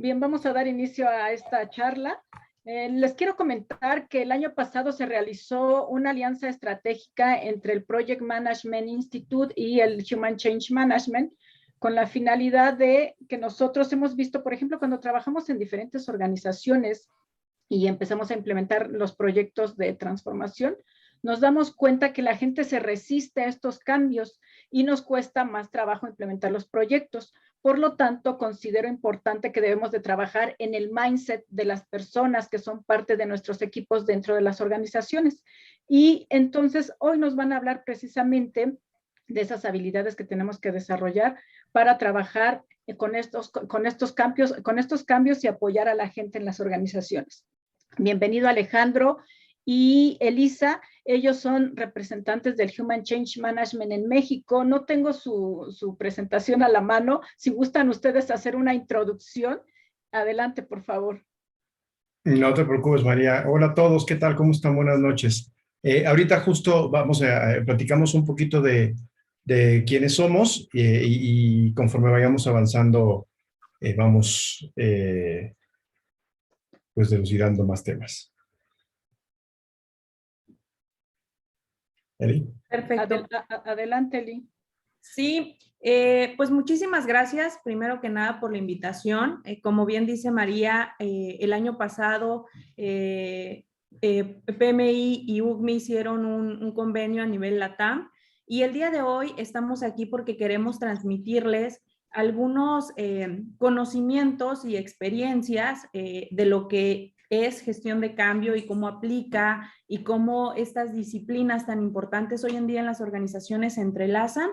Bien, vamos a dar inicio a esta charla. Les quiero comentar que el año pasado se realizó una alianza estratégica entre el Project Management Institute y el Human Change Management con la finalidad de que nosotros hemos visto, por ejemplo, cuando trabajamos en diferentes organizaciones y empezamos a implementar los proyectos de transformación, nos damos cuenta que la gente se resiste a estos cambios y nos cuesta más trabajo implementar los proyectos. Por lo tanto, considero importante que debemos de trabajar en el mindset de las personas que son parte de nuestros equipos dentro de las organizaciones. Y entonces hoy nos van a hablar precisamente de esas habilidades que tenemos que desarrollar para trabajar con estos cambios y apoyar a la gente en las organizaciones. Bienvenido Alejandro y Elisa. Ellos son representantes del Human Change Management en México. No tengo su presentación a la mano. Si gustan ustedes hacer una introducción, adelante, por favor. No te preocupes, María. Hola a todos, ¿qué tal? ¿Cómo están? Buenas noches. Ahorita justo platicamos un poquito de quiénes somos y conforme vayamos avanzando, vamos pues dilucidando más temas. Eli. Perfecto. Adelante, Eli. Sí, pues muchísimas gracias, primero que nada, por la invitación. Como bien dice María, el año pasado PMI y UGMI hicieron un convenio a nivel LATAM y el día de hoy estamos aquí porque queremos transmitirles algunos conocimientos y experiencias de lo que es gestión de cambio y cómo aplica y cómo estas disciplinas tan importantes hoy en día en las organizaciones se entrelazan,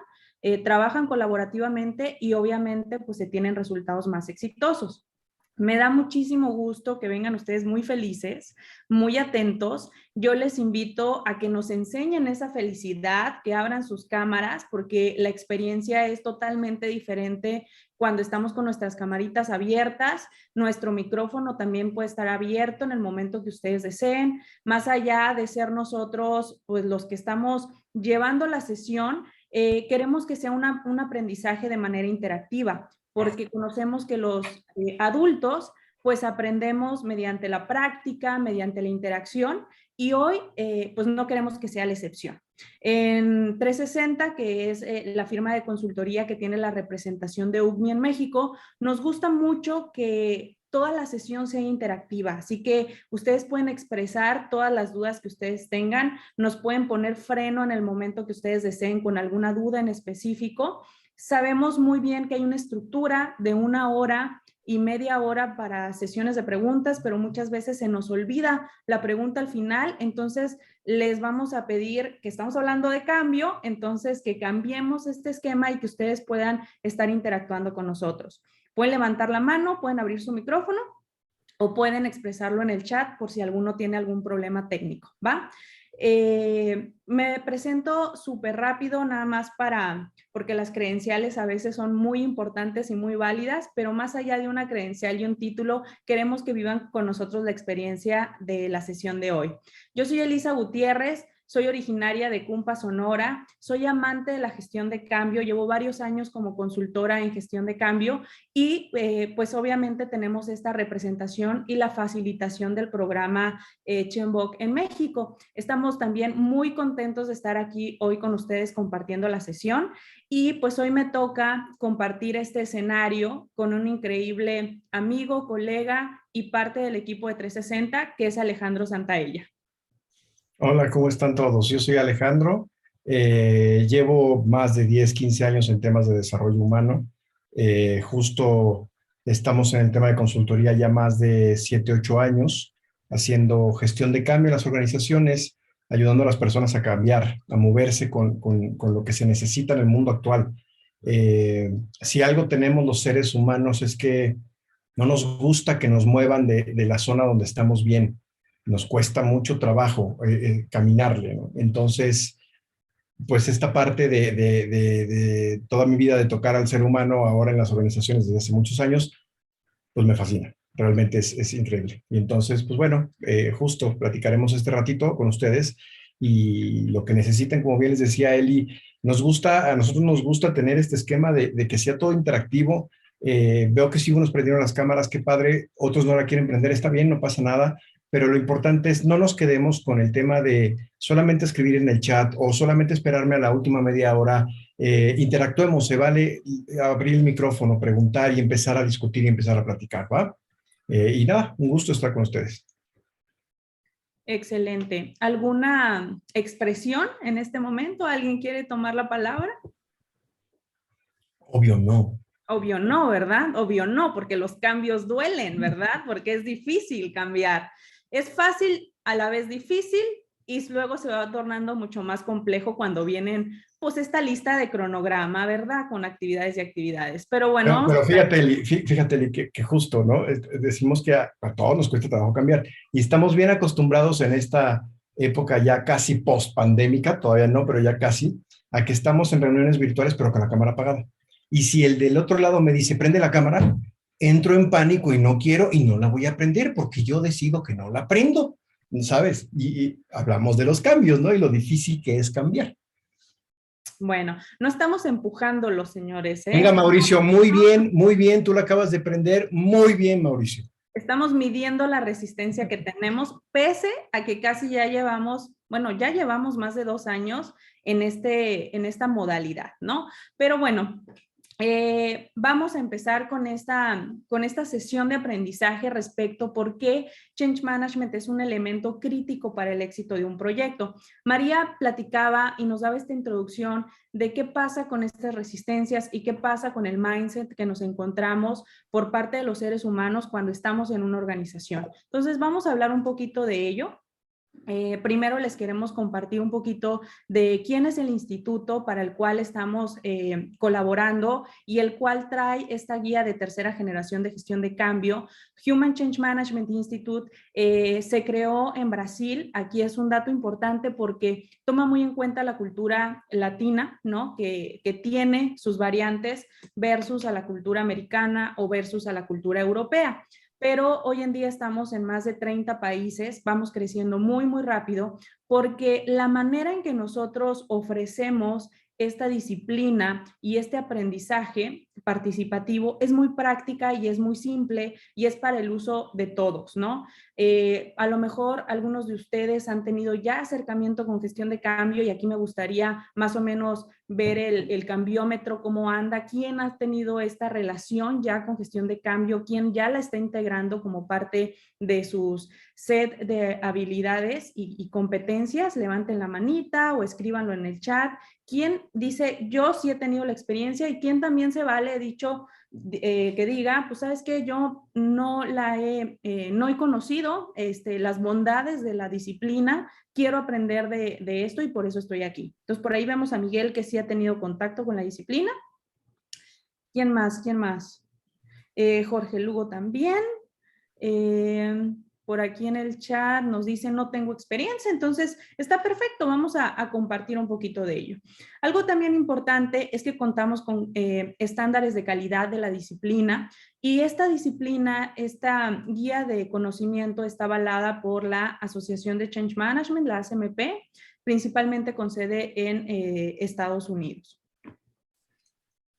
trabajan colaborativamente y obviamente pues se tienen resultados más exitosos. Me da muchísimo gusto que vengan ustedes muy felices, muy atentos. Yo les invito a que nos enseñen esa felicidad, que abran sus cámaras, porque la experiencia es totalmente diferente cuando estamos con nuestras camaritas abiertas. Nuestro micrófono también puede estar abierto en el momento que ustedes deseen. Más allá de ser nosotros, pues los que estamos llevando la sesión, queremos que sea un aprendizaje de manera interactiva, porque conocemos que los adultos pues aprendemos mediante la práctica, mediante la interacción y hoy pues no queremos que sea la excepción. En 360, que es la firma de consultoría que tiene la representación de UGMI en México, nos gusta mucho que toda la sesión sea interactiva, así que ustedes pueden expresar todas las dudas que ustedes tengan, nos pueden poner freno en el momento que ustedes deseen con alguna duda en específico. Sabemos muy bien que hay una estructura de 1 hora y media hora para sesiones de preguntas, pero muchas veces se nos olvida la pregunta al final, entonces les vamos a pedir que estamos hablando de cambio, entonces que cambiemos este esquema y que ustedes puedan estar interactuando con nosotros. Pueden levantar la mano, pueden abrir su micrófono o pueden expresarlo en el chat por si alguno tiene algún problema técnico, ¿va? Me presento súper rápido, nada más porque las credenciales a veces son muy importantes y muy válidas, pero más allá de una credencial y un título, queremos que vivan con nosotros la experiencia de la sesión de hoy. Yo soy Elisa Gutiérrez. Soy originaria de Cumpa, Sonora, soy amante de la gestión de cambio, llevo varios años como consultora en gestión de cambio y pues obviamente tenemos esta representación y la facilitación del programa Chenbok en México. Estamos también muy contentos de estar aquí hoy con ustedes compartiendo la sesión y pues hoy me toca compartir este escenario con un increíble amigo, colega y parte del equipo de 360 que es Alejandro Santaella. Hola, ¿cómo están todos? Yo soy Alejandro, llevo más de 10, 15 años en temas de desarrollo humano. Justo estamos en el tema de consultoría ya más de 7, 8 años, haciendo gestión de cambio en las organizaciones, ayudando a las personas a cambiar, a moverse con lo que se necesita en el mundo actual. Si algo tenemos los seres humanos es que no nos gusta que nos muevan de la zona donde estamos bien. Nos cuesta mucho trabajo caminarle, ¿no? Entonces, pues esta parte de toda mi vida de tocar al ser humano ahora en las organizaciones desde hace muchos años, pues me fascina. Realmente es increíble. Y entonces, pues bueno, justo platicaremos este ratito con ustedes y lo que necesiten, como bien les decía Eli, a nosotros nos gusta tener este esquema de que sea todo interactivo. Veo que sí unos prendieron las cámaras, qué padre, otros no la quieren prender, está bien, no pasa nada, pero lo importante es no nos quedemos con el tema de solamente escribir en el chat o solamente esperarme a la última media hora. Interactuemos, se vale abrir el micrófono, preguntar y empezar a discutir y empezar a platicar, ¿va? Y nada, un gusto estar con ustedes. Excelente. ¿Alguna expresión en este momento? ¿Alguien quiere tomar la palabra? Obvio no. Obvio no, ¿verdad? Obvio no, porque los cambios duelen, ¿verdad? Porque es difícil cambiar. Es fácil, a la vez difícil, y luego se va tornando mucho más complejo cuando vienen, pues, esta lista de cronograma, ¿verdad? Con actividades y actividades. Pero bueno, Pero fíjate, Eli, que justo, ¿no? Decimos que a todos nos cuesta trabajo cambiar y estamos bien acostumbrados en esta época ya casi post-pandémica, todavía no, pero ya casi, a que estamos en reuniones virtuales pero con la cámara apagada. Y si el del otro lado me dice, prende la cámara, entro en pánico y no quiero y no la voy a prender porque yo decido que no la prendo, ¿sabes? Y hablamos de los cambios, ¿no? Y lo difícil que es cambiar. bueno, no estamos empujando los señores, ¿eh? Venga, Mauricio, muy bien, tú la acabas de prender, muy bien, Mauricio. Estamos midiendo la resistencia que tenemos, pese a que casi ya llevamos, bueno, ya llevamos más de 2 años en esta modalidad, ¿no? Pero bueno, vamos a empezar con esta sesión de aprendizaje respecto a por qué Change Management es un elemento crítico para el éxito de un proyecto. María platicaba y nos daba esta introducción de qué pasa con estas resistencias y qué pasa con el mindset que nos encontramos por parte de los seres humanos cuando estamos en una organización. Entonces, vamos a hablar un poquito de ello. Primero les queremos compartir un poquito de quién es el instituto para el cual estamos colaborando y el cual trae esta guía de tercera generación de gestión de cambio. Human Change Management Institute se creó en Brasil. Aquí es un dato importante porque toma muy en cuenta la cultura latina, ¿no? que tiene sus variantes versus a la cultura americana o versus a la cultura europea. Pero hoy en día estamos en más de 30 países, vamos creciendo muy, muy rápido, porque la manera en que nosotros ofrecemos esta disciplina y este aprendizaje participativo es muy práctica y es muy simple y es para el uso de todos, ¿no? A lo mejor algunos de ustedes han tenido ya acercamiento con gestión de cambio y aquí me gustaría más o menos ver el cambiómetro, cómo anda, quién ha tenido esta relación ya con gestión de cambio, quién ya la está integrando como parte de sus set de habilidades y competencias. Levanten la manita o escríbanlo en el chat. ¿Quién dice, yo sí he tenido la experiencia? Y quién también se vale, dicho, que diga, pues sabes que yo no he conocido las bondades de la disciplina, quiero aprender de esto y por eso estoy aquí. Entonces, por ahí vemos a Miguel que sí ha tenido contacto con la disciplina. ¿Quién más? ¿Quién más? Jorge Lugo también. Por aquí en el chat nos dicen no tengo experiencia, entonces está perfecto, vamos a compartir un poquito de ello. Algo también importante es que contamos con estándares de calidad de la disciplina y esta disciplina, esta guía de conocimiento está avalada por la Asociación de Change Management, la ACMP, principalmente con sede en Estados Unidos.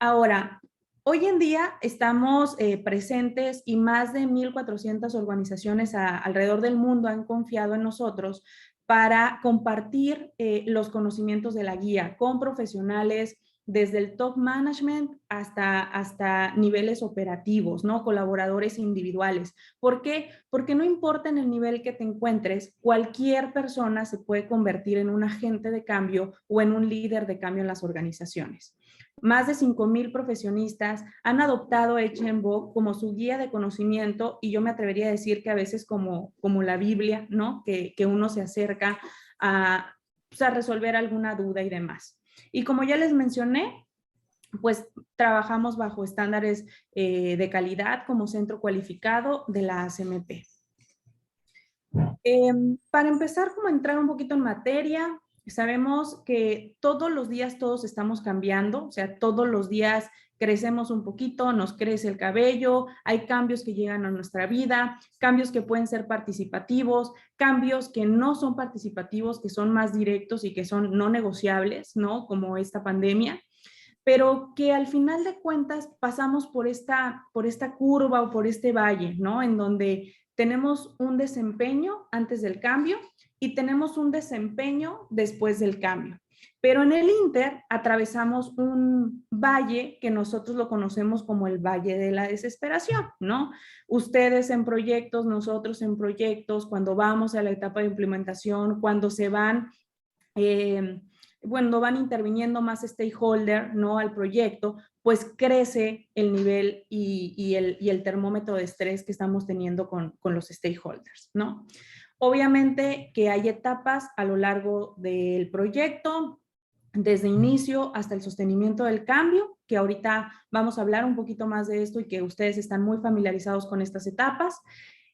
Ahora, hoy en día estamos presentes y más de 1,400 organizaciones alrededor del mundo han confiado en nosotros para compartir los conocimientos de la guía con profesionales desde el top management hasta niveles operativos, ¿no? Colaboradores individuales. ¿Por qué? Porque no importa en el nivel que te encuentres, cualquier persona se puede convertir en un agente de cambio o en un líder de cambio en las organizaciones. Más de 5,000 profesionistas han adoptado HMBOK como su guía de conocimiento y yo me atrevería a decir que a veces como la Biblia, ¿no? Que uno se acerca a resolver alguna duda y demás. Y como ya les mencioné, pues trabajamos bajo estándares de calidad como centro cualificado de la ACMP. Para empezar, como entrar un poquito en materia, sabemos que todos los días todos estamos cambiando, o sea, todos los días crecemos un poquito, nos crece el cabello, hay cambios que llegan a nuestra vida, cambios que pueden ser participativos, cambios que no son participativos, que son más directos y que son no negociables, ¿no? Como esta pandemia. pero que al final de cuentas pasamos por esta curva o por este valle, ¿no? En donde tenemos un desempeño antes del cambio y tenemos un desempeño después del cambio. Pero en el Inter atravesamos un valle que nosotros lo conocemos como el valle de la desesperación, ¿no? Ustedes en proyectos, nosotros en proyectos, cuando vamos a la etapa de implementación, cuando se van, cuando van interviniendo más stakeholder, ¿no? Al proyecto, pues crece el nivel y el termómetro de estrés que estamos teniendo con los stakeholders, ¿no? Obviamente que hay etapas a lo largo del proyecto, desde inicio hasta el sostenimiento del cambio, que ahorita vamos a hablar un poquito más de esto y que ustedes están muy familiarizados con estas etapas,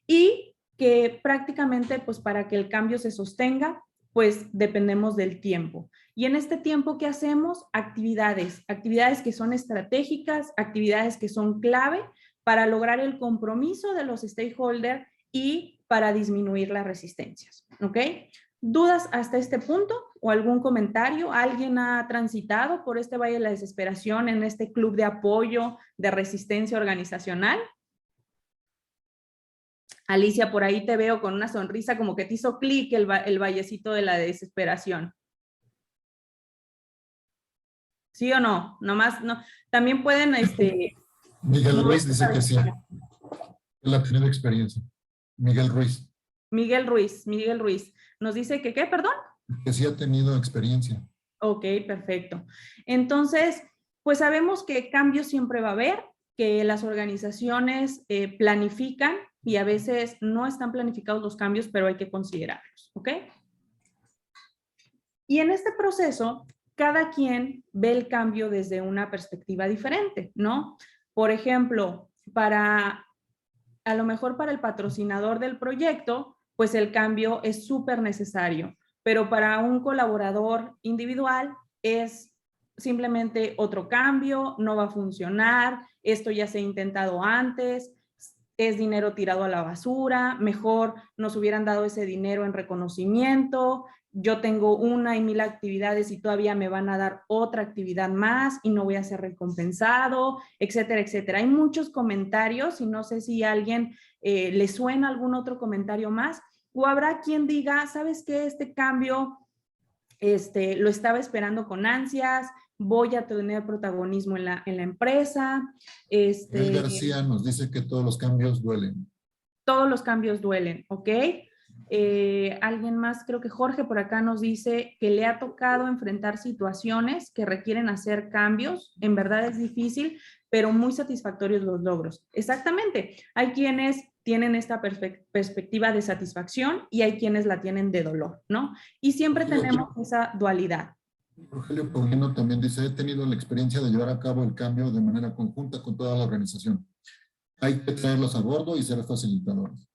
y que prácticamente pues para que el cambio se sostenga, pues dependemos del tiempo. Y en este tiempo, ¿qué hacemos? Actividades que son estratégicas, actividades que son clave para lograr el compromiso de los stakeholders y para disminuir las resistencias, ¿ok? ¿Dudas hasta este punto o algún comentario? ¿Alguien ha transitado por este valle de la desesperación en este club de apoyo de resistencia organizacional? Alicia, por ahí te veo con una sonrisa como que te hizo clic el vallecito de la desesperación. ¿Sí o no? Nomás, no. También pueden, Miguel Ruiz dice que sí. Él ha tenido experiencia. Miguel Ruiz. Miguel Ruiz. Nos dice que, ¿qué? Perdón. Que sí ha tenido experiencia. Ok, perfecto. Entonces, pues sabemos que cambios siempre va a haber, que las organizaciones planifican y a veces no están planificados los cambios, pero hay que considerarlos, ¿ok? Y en este proceso, cada quien ve el cambio desde una perspectiva diferente, ¿no? Por ejemplo, a lo mejor para el patrocinador del proyecto, pues el cambio es súper necesario, pero para un colaborador individual es simplemente otro cambio, no va a funcionar, esto ya se ha intentado antes, es dinero tirado a la basura, mejor nos hubieran dado ese dinero en reconocimiento, yo tengo 1,000 actividades y todavía me van a dar otra actividad más y no voy a ser recompensado, etcétera, etcétera. Hay muchos comentarios y no sé si a alguien le suena algún otro comentario más o habrá quien diga, ¿sabes qué? Este cambio lo estaba esperando con ansias, voy a tener protagonismo en la empresa. Miguel García nos dice que todos los cambios duelen. Todos los cambios duelen, ¿ok? Alguien más, creo que Jorge por acá nos dice que le ha tocado enfrentar situaciones que requieren hacer cambios. En verdad es difícil, pero muy satisfactorios los logros. Exactamente. Hay quienes tienen esta perspectiva de satisfacción y hay quienes la tienen de dolor, ¿no? Y siempre tenemos esa dualidad. Rogelio Paulino también dice, he tenido la experiencia de llevar a cabo el cambio de manera conjunta con toda la organización. Hay que traerlos a bordo y ser facilitadores.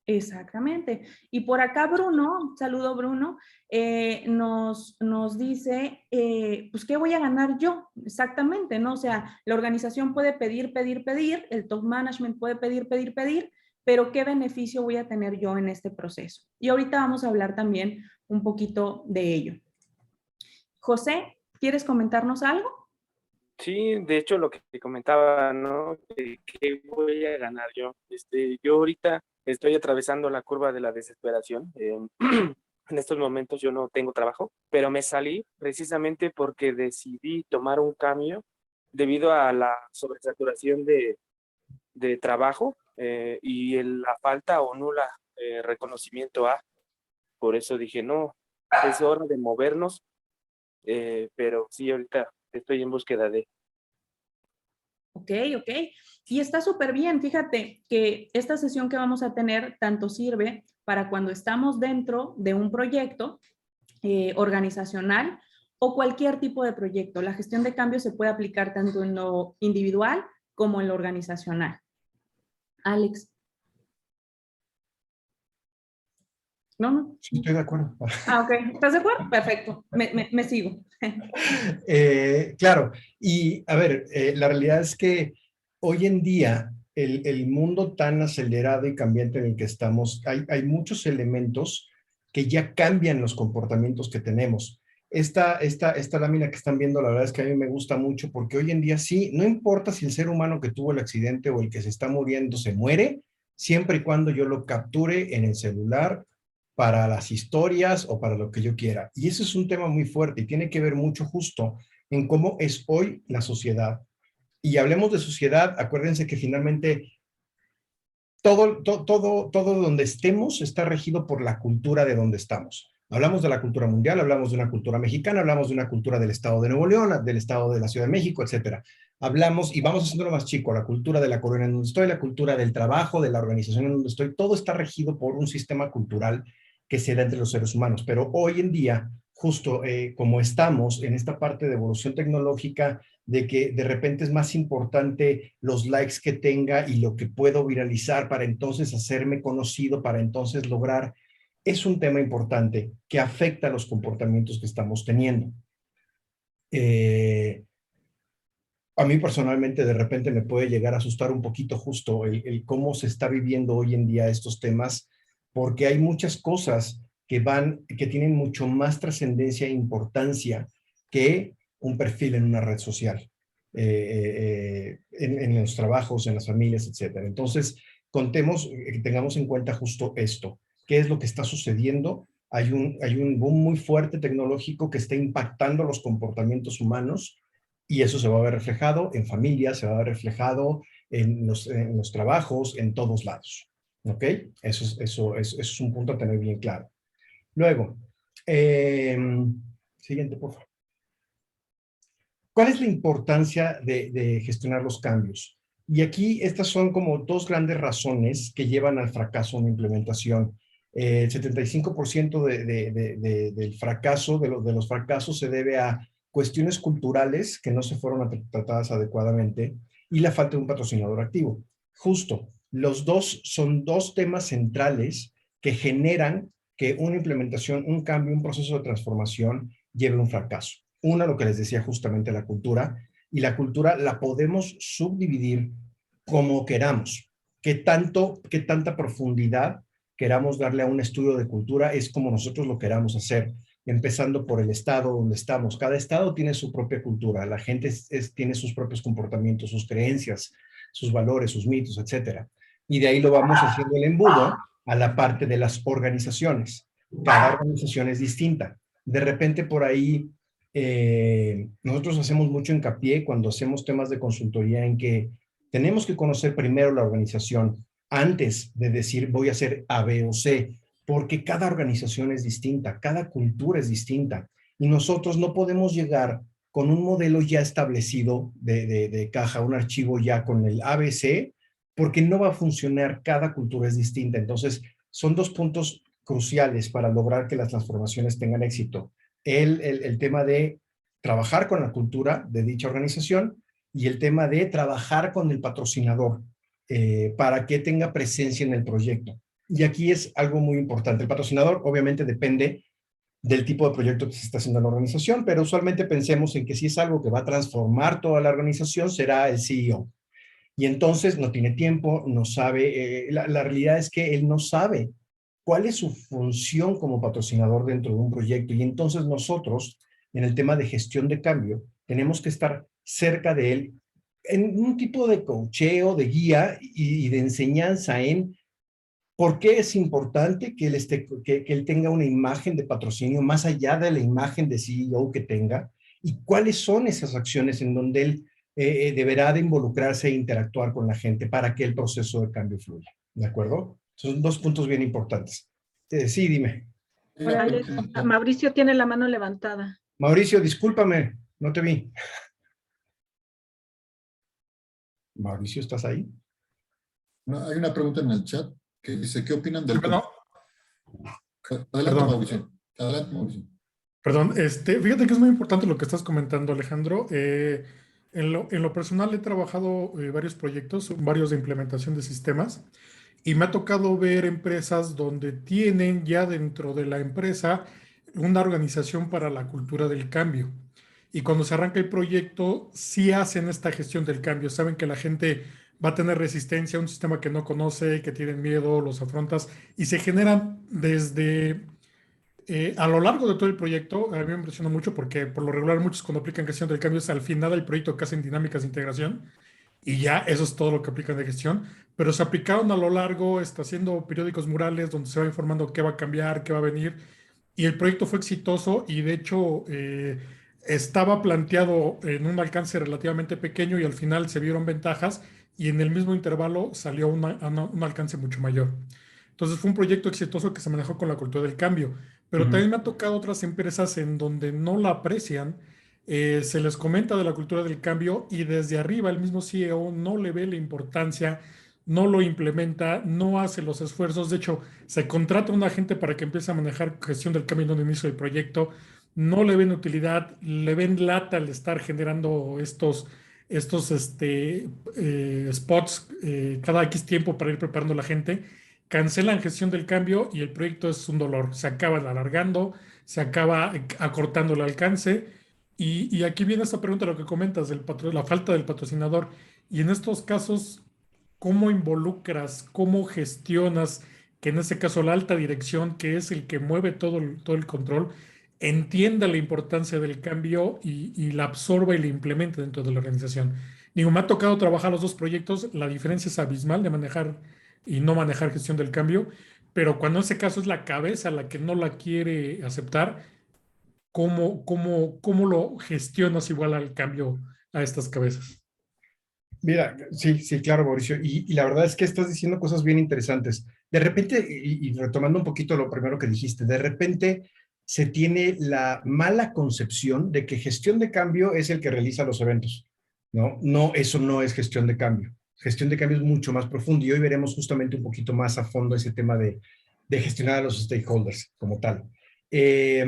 Exactamente. Y por acá Bruno, saludo Bruno, nos dice, pues, ¿qué voy a ganar yo? Exactamente, ¿no? O sea, la organización puede pedir, el top management puede pedir, pero ¿qué beneficio voy a tener yo en este proceso? Y ahorita vamos a hablar también un poquito de ello. José, ¿quieres comentarnos algo? Sí, de hecho lo que te comentaba, ¿no? ¿Qué voy a ganar yo? Yo ahorita estoy atravesando la curva de la desesperación. En estos momentos yo no tengo trabajo, pero me salí precisamente porque decidí tomar un cambio debido a la sobresaturación de trabajo y la falta o nula reconocimiento a. Por eso dije, no, es hora de movernos, pero sí, ahorita estoy en búsqueda de. Ok. Y está súper bien. Fíjate que esta sesión que vamos a tener tanto sirve para cuando estamos dentro de un proyecto organizacional o cualquier tipo de proyecto. La gestión de cambio se puede aplicar tanto en lo individual como en lo organizacional. Alex. ¿No? Sí, estoy de acuerdo. Ok. ¿Estás de acuerdo? Perfecto. Me sigo. Claro. Y a ver, la realidad es que hoy en día el mundo tan acelerado y cambiante en el que estamos, hay muchos elementos que ya cambian los comportamientos que tenemos. esta lámina que están viendo, la verdad es que a mí me gusta mucho porque hoy en día sí, no importa si el ser humano que tuvo el accidente o el que se está muriendo se muere, siempre y cuando yo lo capture en el celular para las historias o para lo que yo quiera. Y ese es un tema muy fuerte y tiene que ver mucho justo en cómo es hoy la sociedad. Y hablemos de sociedad, acuérdense que finalmente todo donde estemos está regido por la cultura de donde estamos. Hablamos de la cultura mundial, hablamos de una cultura mexicana, hablamos de una cultura del estado de Nuevo León, del estado de la Ciudad de México, etcétera. Hablamos, y vamos haciéndolo más chico, la cultura de la colonia en donde estoy, la cultura del trabajo, de la organización en donde estoy, todo está regido por un sistema cultural que se da entre los seres humanos. Pero hoy en día, justo como estamos en esta parte de evolución tecnológica, de que de repente es más importante los likes que tenga y lo que puedo viralizar para entonces hacerme conocido, para entonces lograr, es un tema importante que afecta a los comportamientos que estamos teniendo. A mí personalmente de repente me puede llegar a asustar un poquito justo el cómo se está viviendo hoy en día estos temas, porque hay muchas cosas que tienen mucho más trascendencia e importancia que un perfil en una red social, en los trabajos, en las familias, etcétera. Entonces, tengamos en cuenta justo esto. ¿Qué es lo que está sucediendo? Hay un boom muy fuerte tecnológico que está impactando los comportamientos humanos y eso se va a ver reflejado en familias, se va a ver reflejado en los trabajos, en todos lados. ¿Ok? Eso es un punto a tener bien claro. Luego, siguiente, por favor. ¿Cuál es la importancia de gestionar los cambios? Y aquí estas son como dos grandes razones que llevan al fracaso en la implementación. El 75% del fracaso, de los fracasos se debe a cuestiones culturales que no se fueron tratadas adecuadamente y la falta de un patrocinador activo. Justo, los dos son dos temas centrales que generan que una implementación, un cambio, un proceso de transformación lleve a un fracaso. Una, lo que les decía justamente, la cultura, y la cultura la podemos subdividir como queramos. Qué tanta profundidad queramos darle a un estudio de cultura es como nosotros lo queramos hacer, empezando por el estado donde estamos. Cada estado tiene su propia cultura, la gente tiene sus propios comportamientos, sus creencias, sus valores, sus mitos, etcétera. Y de ahí lo vamos haciendo el embudo a la parte de las organizaciones. Cada organización es distinta. De repente por ahí nosotros hacemos mucho hincapié cuando hacemos temas de consultoría en que tenemos que conocer primero la organización antes de decir voy a hacer A, B o C, porque cada organización es distinta, cada cultura es distinta y nosotros no podemos llegar con un modelo ya establecido de caja, un archivo ya con el ABC, porque no va a funcionar, cada cultura es distinta. Entonces, son dos puntos cruciales para lograr que las transformaciones tengan éxito. El tema de trabajar con la cultura de dicha organización y el tema de trabajar con el patrocinador para que tenga presencia en el proyecto. Y aquí es algo muy importante. El patrocinador obviamente depende del tipo de proyecto que se está haciendo en la organización, pero usualmente pensemos en que si es algo que va a transformar toda la organización, será el CEO. Y entonces no tiene tiempo, no sabe, la realidad es que él no sabe cuál es su función como patrocinador dentro de un proyecto. Y entonces nosotros, en el tema de gestión de cambio, tenemos que estar cerca de él en un tipo de coacheo, de guía y de enseñanza en por qué es importante que él tenga una imagen de patrocinio más allá de la imagen de CEO que tenga y cuáles son esas acciones en donde él deberá de involucrarse e interactuar con la gente para que el proceso de cambio fluya. ¿De acuerdo? Son dos puntos bien importantes. Sí, dime. Alex, Mauricio tiene la mano levantada. Mauricio, discúlpame, no te vi. Mauricio, ¿estás ahí? No, hay una pregunta en el chat que dice, ¿qué opinan del... Perdón. Adelante, Mauricio. Adelante, Mauricio. Perdón, fíjate que es muy importante lo que estás comentando, Alejandro. En lo personal he trabajado varios proyectos, varios de implementación de sistemas, y me ha tocado ver empresas donde tienen ya dentro de la empresa una organización para la cultura del cambio. Y cuando se arranca el proyecto, sí hacen esta gestión del cambio. Saben que la gente va a tener resistencia a un sistema que no conoce, que tienen miedo, los afrontas, y se generan desde A lo largo de todo el proyecto, a mí me impresionó mucho porque por lo regular muchos cuando aplican gestión del cambio es al final del proyecto que hacen dinámicas de integración y ya eso es todo lo que aplican de gestión, pero se aplicaron a lo largo, está haciendo periódicos murales donde se va informando qué va a cambiar, qué va a venir y el proyecto fue exitoso y de hecho estaba planteado en un alcance relativamente pequeño y al final se vieron ventajas y en el mismo intervalo salió un alcance mucho mayor. Entonces fue un proyecto exitoso que se manejó con la cultura del cambio, pero Ujú. también me ha tocado otras empresas en donde no la aprecian, se les comenta de la cultura del cambio y desde arriba el mismo CEO no le ve la importancia, no lo implementa, no hace los esfuerzos. De hecho, se contrata a un agente para que empiece a manejar gestión del cambio en un inicio del proyecto, no le ven utilidad, le ven lata al estar generando estos spots cada X tiempo para ir preparando a la gente, cancelan gestión del cambio y el proyecto es un dolor. Se acaba alargando, se acaba acortando el alcance. Y aquí viene esta pregunta, lo que comentas, la falta del patrocinador. Y en estos casos, ¿cómo involucras, cómo gestionas que en este caso la alta dirección, que es el que mueve todo el control, entienda la importancia del cambio y la absorba y la implemente dentro de la organización? Digo, me ha tocado trabajar los dos proyectos, la diferencia es abismal de manejar y no manejar gestión del cambio, pero cuando en ese caso es la cabeza la que no la quiere aceptar, ¿cómo lo gestionas igual al cambio a estas cabezas? Mira, sí, sí, claro, Mauricio. Y la verdad es que estás diciendo cosas bien interesantes. De repente, y retomando un poquito lo primero que dijiste, de repente se tiene la mala concepción de que gestión de cambio es el que realiza los eventos. No, no, eso no es gestión de cambio. Gestión de cambio es mucho más profundo y hoy veremos justamente un poquito más a fondo ese tema de gestionar a los stakeholders como tal. Eh,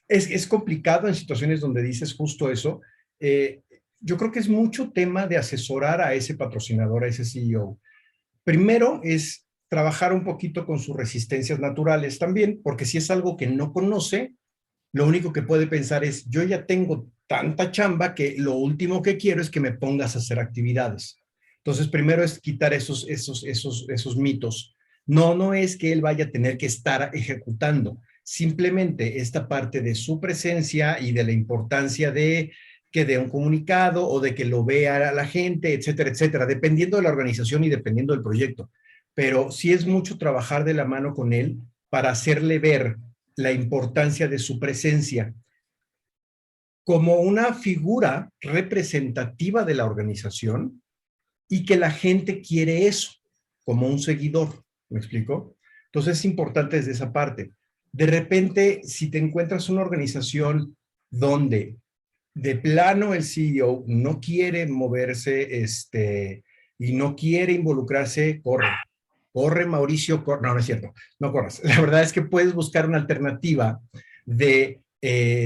es complicado en situaciones donde dices justo eso. Yo creo que es mucho tema de asesorar a ese patrocinador, a ese CEO. Primero es trabajar un poquito con sus resistencias naturales también, porque si es algo que no conoce, lo único que puede pensar es, yo ya tengo tanta chamba que lo último que quiero es que me pongas a hacer actividades. Entonces, primero es quitar esos mitos. No, no es que él vaya a tener que estar ejecutando, simplemente esta parte de su presencia y de la importancia de que dé un comunicado o de que lo vea la gente, etcétera, etcétera, dependiendo de la organización y dependiendo del proyecto. Pero sí es mucho trabajar de la mano con él para hacerle ver la importancia de su presencia como una figura representativa de la organización y que la gente quiere eso, como un seguidor. ¿Me explico? Entonces es importante desde esa parte. De repente, si te encuentras una organización donde de plano el CEO no quiere moverse y no quiere involucrarse, corre. Corre, Mauricio, corre. No, no es cierto, no corras. La verdad es que puedes buscar una alternativa de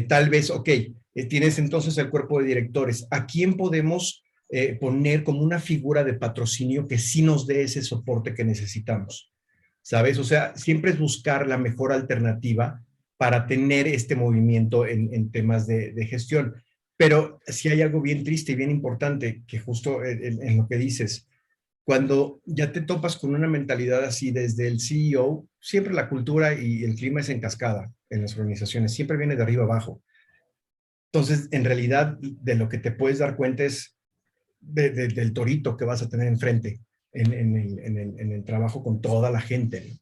tal vez, ok, tienes entonces el cuerpo de directores. ¿A quién podemos poner como una figura de patrocinio que sí nos dé ese soporte que necesitamos? ¿Sabes? O sea, siempre es buscar la mejor alternativa para tener este movimiento en temas de gestión. Pero si hay algo bien triste y bien importante, que justo en lo que dices, cuando ya te topas con una mentalidad así desde el CEO, siempre la cultura y el clima es en cascada en las organizaciones, siempre viene de arriba abajo. Entonces, en realidad, de lo que te puedes dar cuenta es del torito que vas a tener enfrente en el trabajo con toda la gente, ¿no?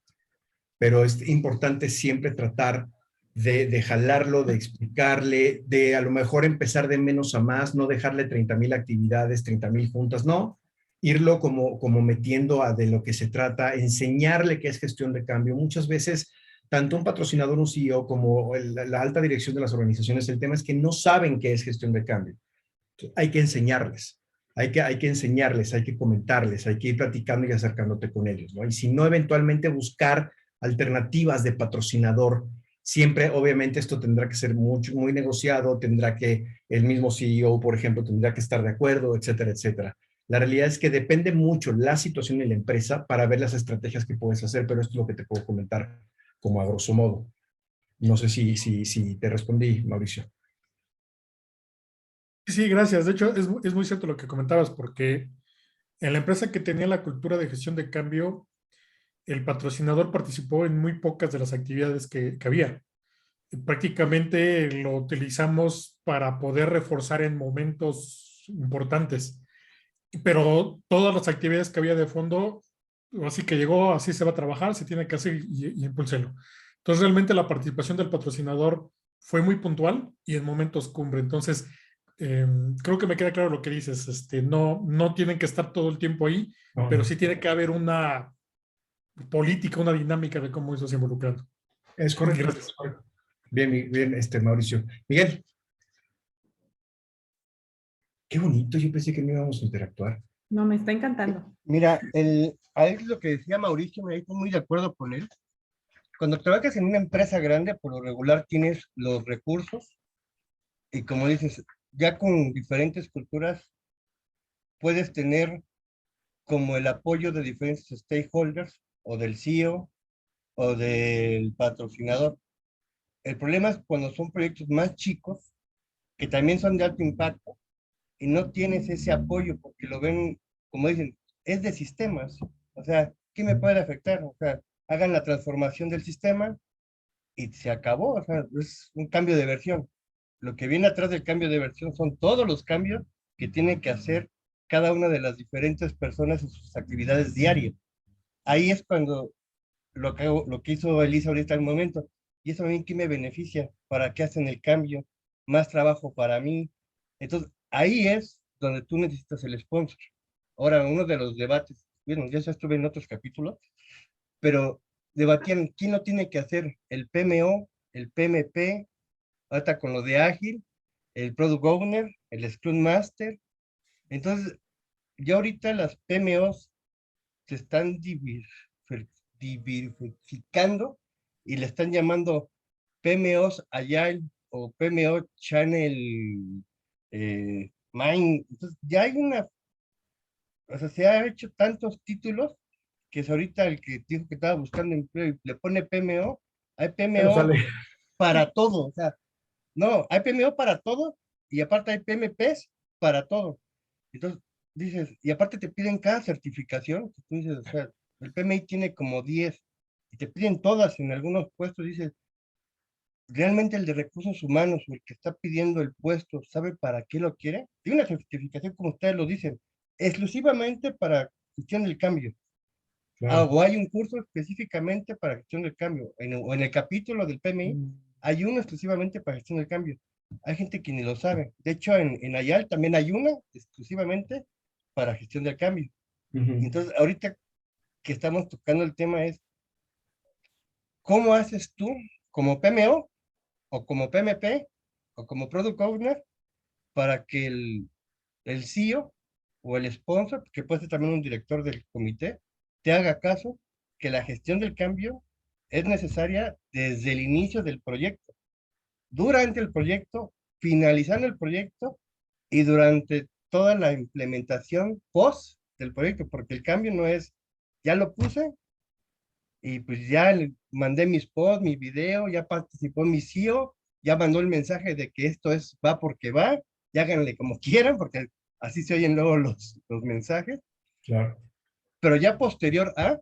Pero es importante siempre tratar de jalarlo, de explicarle, de a lo mejor empezar de menos a más, no dejarle 30,000 actividades, 30,000 juntas, no, irlo como metiendo a de lo que se trata, enseñarle qué es gestión de cambio. Muchas veces, tanto un patrocinador, un CEO, como la alta dirección de las organizaciones, el tema es que no saben qué es gestión de cambio. Hay que enseñarles. Hay que enseñarles, hay que comentarles, hay que ir platicando y acercándote con ellos, ¿no? Y si no, eventualmente buscar alternativas de patrocinador. Siempre, obviamente, esto tendrá que ser muy negociado, tendrá que el mismo CEO, por ejemplo, tendrá que estar de acuerdo, etcétera, etcétera. La realidad es que depende mucho la situación de la empresa para ver las estrategias que puedes hacer, pero esto es lo que te puedo comentar como a grosso modo. No sé si te respondí, Mauricio. Sí, gracias. De hecho, es muy cierto lo que comentabas, porque en la empresa que tenía la cultura de gestión de cambio, el patrocinador participó en muy pocas de las actividades que había. prácticamente lo utilizamos para poder reforzar en momentos importantes. Pero todas las actividades que había de fondo, así que llegó, así se va a trabajar, se tiene que hacer y impúlselo. Entonces, realmente la participación del patrocinador fue muy puntual y en momentos cumbre. Entonces, creo que me queda claro lo que dices. No tienen que estar todo el tiempo ahí, No, pero no. sí tiene que haber una política, una dinámica de cómo eso se involucrando. Es correcto. Gracias. Es correcto. Bien, bien, Mauricio. Miguel, qué bonito, yo pensé que no íbamos a interactuar. No, me está encantando. Mira, a él lo que decía Mauricio, me estoy muy de acuerdo con él. Cuando trabajas en una empresa grande, por lo regular tienes los recursos y como dices, ya con diferentes culturas puedes tener como el apoyo de diferentes stakeholders o del CEO o del patrocinador. El problema es cuando son proyectos más chicos, que también son de alto impacto, y no tienes ese apoyo porque lo ven, como dicen, es de sistemas. O sea, ¿qué me puede afectar? O sea, hagan la transformación del sistema y se acabó. O sea, es un cambio de versión. Lo que viene atrás del cambio de versión son todos los cambios que tienen que hacer cada una de las diferentes personas en sus actividades diarias. Ahí es cuando lo que hizo Elisa ahorita al momento. ¿Y eso a mí qué me beneficia? ¿Para qué hacen el cambio? Más trabajo para mí. Entonces, ahí es donde tú necesitas el sponsor. Ahora, uno de los debates, bueno, ya estuve en otros capítulos, pero debatían quién lo tiene que hacer, el PMO, el PMP, ahorita con lo de Ágil, el Product Owner, el Scrum Master. Entonces, ya ahorita las PMOs se están diversificando y le están llamando PMOs Agile o PMO Channel Mind. Entonces, ya hay una, o sea, se ha hecho tantos títulos que es ahorita el que dijo que estaba buscando empleo y le pone PMO, hay Pero PMO sale. para todo, o sea, no, hay PMO para todo y aparte hay PMPs para todo. Entonces, dices, y aparte te piden cada certificación, tú dices, o sea, el PMI tiene como 10 y te piden todas en algunos puestos, dices, ¿realmente el de recursos humanos o el que está pidiendo el puesto sabe para qué lo quiere? Y una certificación, como ustedes lo dicen, exclusivamente para gestión del cambio. Claro. O hay un curso específicamente para gestión del cambio, o en el capítulo del PMI, hay uno exclusivamente para gestión del cambio. Hay gente que ni lo sabe. De hecho, en Ayal también hay una exclusivamente para gestión del cambio. Entonces, ahorita que estamos tocando el tema es, ¿cómo haces tú como PMO o como PMP o como Product Owner para que el CEO o el sponsor, que puede ser también un director del comité, te haga caso que la gestión del cambio es necesaria desde el inicio del proyecto, durante el proyecto, finalizando el proyecto y durante toda la implementación post del proyecto, porque el cambio no es, ya lo puse y pues ya mandé mis posts, mi video, ya participó mi CEO, ya mandó el mensaje de que esto es, va porque va, y háganle como quieran, porque así se oyen luego los mensajes, Claro. pero ya posterior a,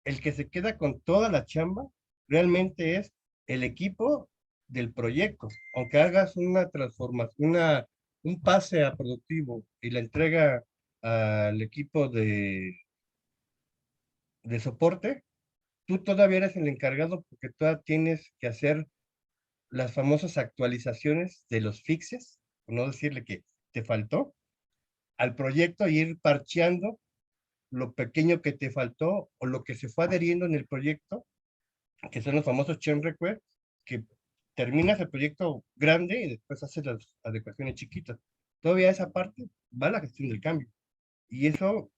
el que se queda con toda la chamba realmente es el equipo del proyecto. Aunque hagas una transformación, un pase a productivo y la entrega al equipo de soporte, tú todavía eres el encargado porque todavía tienes que hacer las famosas actualizaciones de los fixes, por no decirle que te faltó, al proyecto y ir parcheando lo pequeño que te faltó o lo que se fue adheriendo en el proyecto, que son los famosos change requests, que terminas el proyecto grande y después haces las adecuaciones chiquitas. Todavía esa parte va a la gestión del cambio. Y eso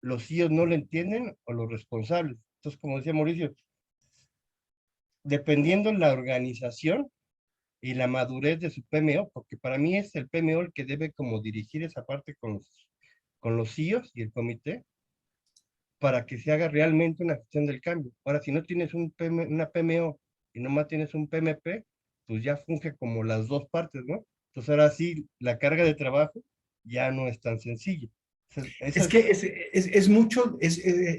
los CEOs no lo entienden o los responsables. Entonces, como decía Mauricio, dependiendo la organización y la madurez de su PMO, porque para mí es el PMO el que debe como dirigir esa parte con los CEOs y el comité, para que se haga realmente una gestión del cambio. Ahora, si no tienes una PMO y nomás tienes un PMP, pues ya funge como las dos partes, ¿no? Entonces ahora sí, la carga de trabajo ya no es tan sencilla. Es que es mucho,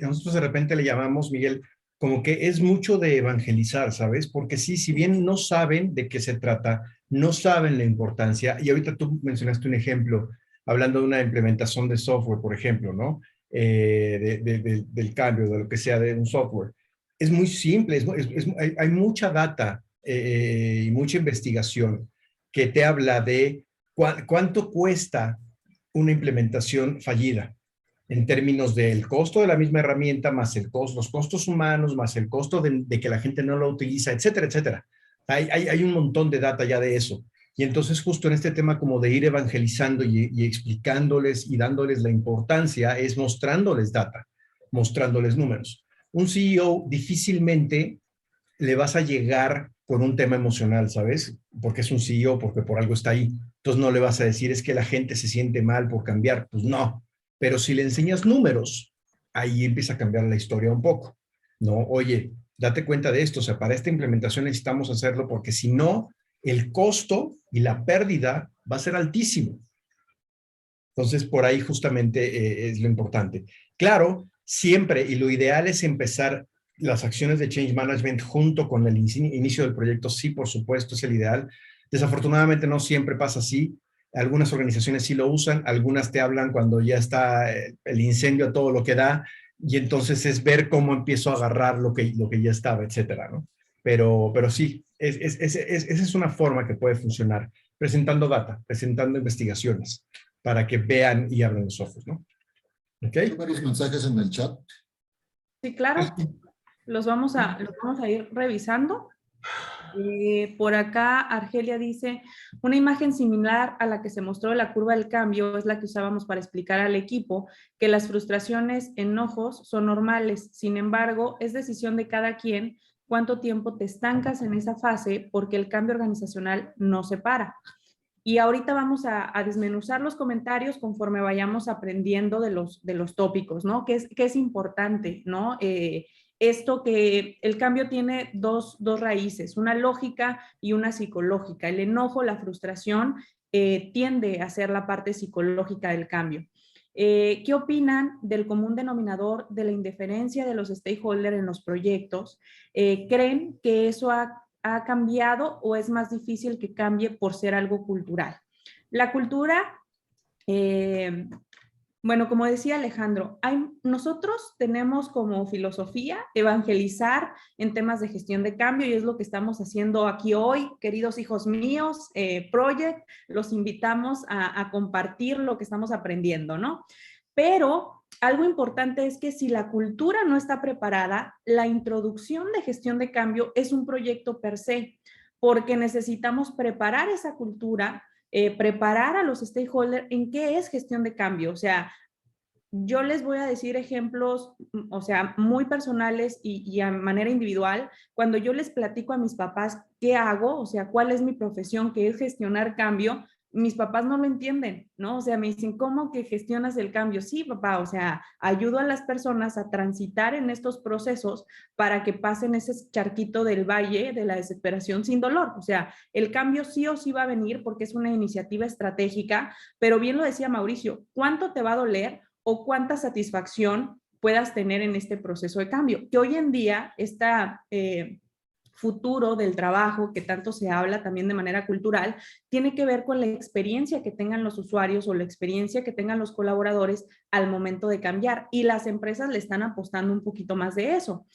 nosotros de repente le llamamos, Miguel, como que es mucho de evangelizar, ¿sabes? Porque sí, si bien no saben de qué se trata, no saben la importancia, y ahorita tú mencionaste un ejemplo, hablando de una implementación de software, por ejemplo, ¿no? Del cambio, de lo que sea de un software. Es muy simple, hay mucha data y mucha investigación que te habla de cuánto cuesta una implementación fallida en términos del costo de la misma herramienta, más los costos humanos, más el costo de que la gente no lo utiliza, etcétera, etcétera. Hay un montón de data ya de eso. Y entonces justo en este tema como de ir evangelizando y explicándoles y dándoles la importancia es mostrándoles data, mostrándoles números. Un CEO difícilmente le vas a llegar con un tema emocional, ¿sabes? Porque es un CEO, porque por algo está ahí. Entonces no le vas a decir, es que la gente se siente mal por cambiar. Pues no. Pero si le enseñas números, ahí empieza a cambiar la historia un poco, ¿no? Oye, date cuenta de esto, o sea, para esta implementación necesitamos hacerlo porque si no, el costo y la pérdida va a ser altísimo. Entonces, por ahí justamente es lo importante. Claro, siempre, y lo ideal es empezar las acciones de change management junto con el inicio del proyecto. Sí, por supuesto, es el ideal. Desafortunadamente no siempre pasa así. Algunas organizaciones sí lo usan, algunas te hablan cuando ya está el incendio a todo lo que da, y entonces es ver cómo empiezo a agarrar lo que ya estaba, etcétera, ¿no? Pero sí, esa es una forma que puede funcionar, presentando data, presentando investigaciones, para que vean y abran los ojos, ¿no? ¿Ok? Hay varios mensajes en el chat. Sí, claro. Los vamos a ir revisando. Por acá, Argelia dice, una imagen similar a la que se mostró de la curva del cambio es la que usábamos para explicar al equipo que las frustraciones, enojos son normales. Sin embargo, es decisión de cada quien cuánto tiempo te estancas en esa fase porque el cambio organizacional no se para. Y ahorita vamos a desmenuzar los comentarios conforme vayamos aprendiendo de los tópicos, ¿no? Que es importante, ¿no? Esto que el cambio tiene dos raíces, una lógica y una psicológica. El enojo, la frustración, tiende a ser la parte psicológica del cambio. ¿Qué opinan del común denominador de la indiferencia de los stakeholders en los proyectos? ¿Creen que eso ha cambiado o es más difícil que cambie por ser algo cultural? La cultura, bueno, como decía Alejandro, nosotros tenemos como filosofía evangelizar en temas de gestión de cambio y es lo que estamos haciendo aquí hoy, queridos hijos míos, Project, los invitamos a compartir lo que estamos aprendiendo, ¿no? Pero algo importante es que si la cultura no está preparada, la introducción de gestión de cambio es un proyecto per se, porque necesitamos preparar esa cultura, preparar a los stakeholders en qué es gestión de cambio. O sea, yo les voy a decir ejemplos, o sea, muy personales y a manera individual. Cuando yo les platico a mis papás qué hago, o sea, cuál es mi profesión, que es gestionar cambio, mis papás no lo entienden, ¿no? O sea, me dicen, ¿cómo que gestionas el cambio? Sí, papá, o sea, ayudo a las personas a transitar en estos procesos para que pasen ese charquito del valle de la desesperación sin dolor. O sea, el cambio sí o sí va a venir porque es una iniciativa estratégica, pero bien lo decía Mauricio, ¿cuánto te va a doler o cuánta satisfacción puedas tener en este proceso de cambio? Que hoy en día está... futuro del trabajo, que tanto se habla también de manera cultural, tiene que ver con la experiencia que tengan los usuarios o la experiencia que tengan los colaboradores al momento de cambiar. Y las empresas le están apostando un poquito más de eso.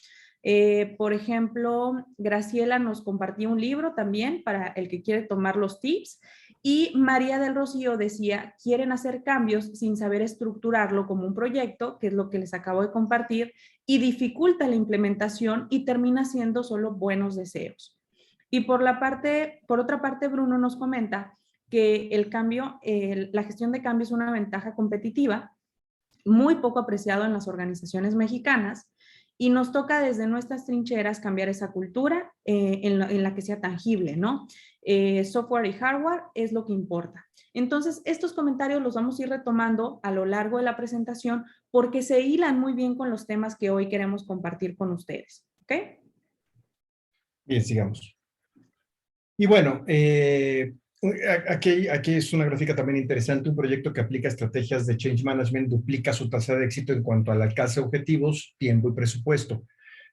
Por ejemplo, Graciela nos compartió un libro también para el que quiere tomar los tips. Y María del Rocío decía, quieren hacer cambios sin saber estructurarlo como un proyecto, que es lo que les acabo de compartir, y dificulta la implementación y termina siendo solo buenos deseos. Y por otra parte, Bruno nos comenta que el cambio, la gestión de cambio es una ventaja competitiva, muy poco apreciado en las organizaciones mexicanas, y nos toca desde nuestras trincheras cambiar esa cultura en la que sea tangible, ¿no? Software y hardware es lo que importa. Entonces, estos comentarios los vamos a ir retomando a lo largo de la presentación porque se hilan muy bien con los temas que hoy queremos compartir con ustedes. ¿Ok? Bien, sigamos. Y bueno, aquí es una gráfica también interesante. Un proyecto que aplica estrategias de change management duplica su tasa de éxito en cuanto al alcance de objetivos, tiempo y presupuesto.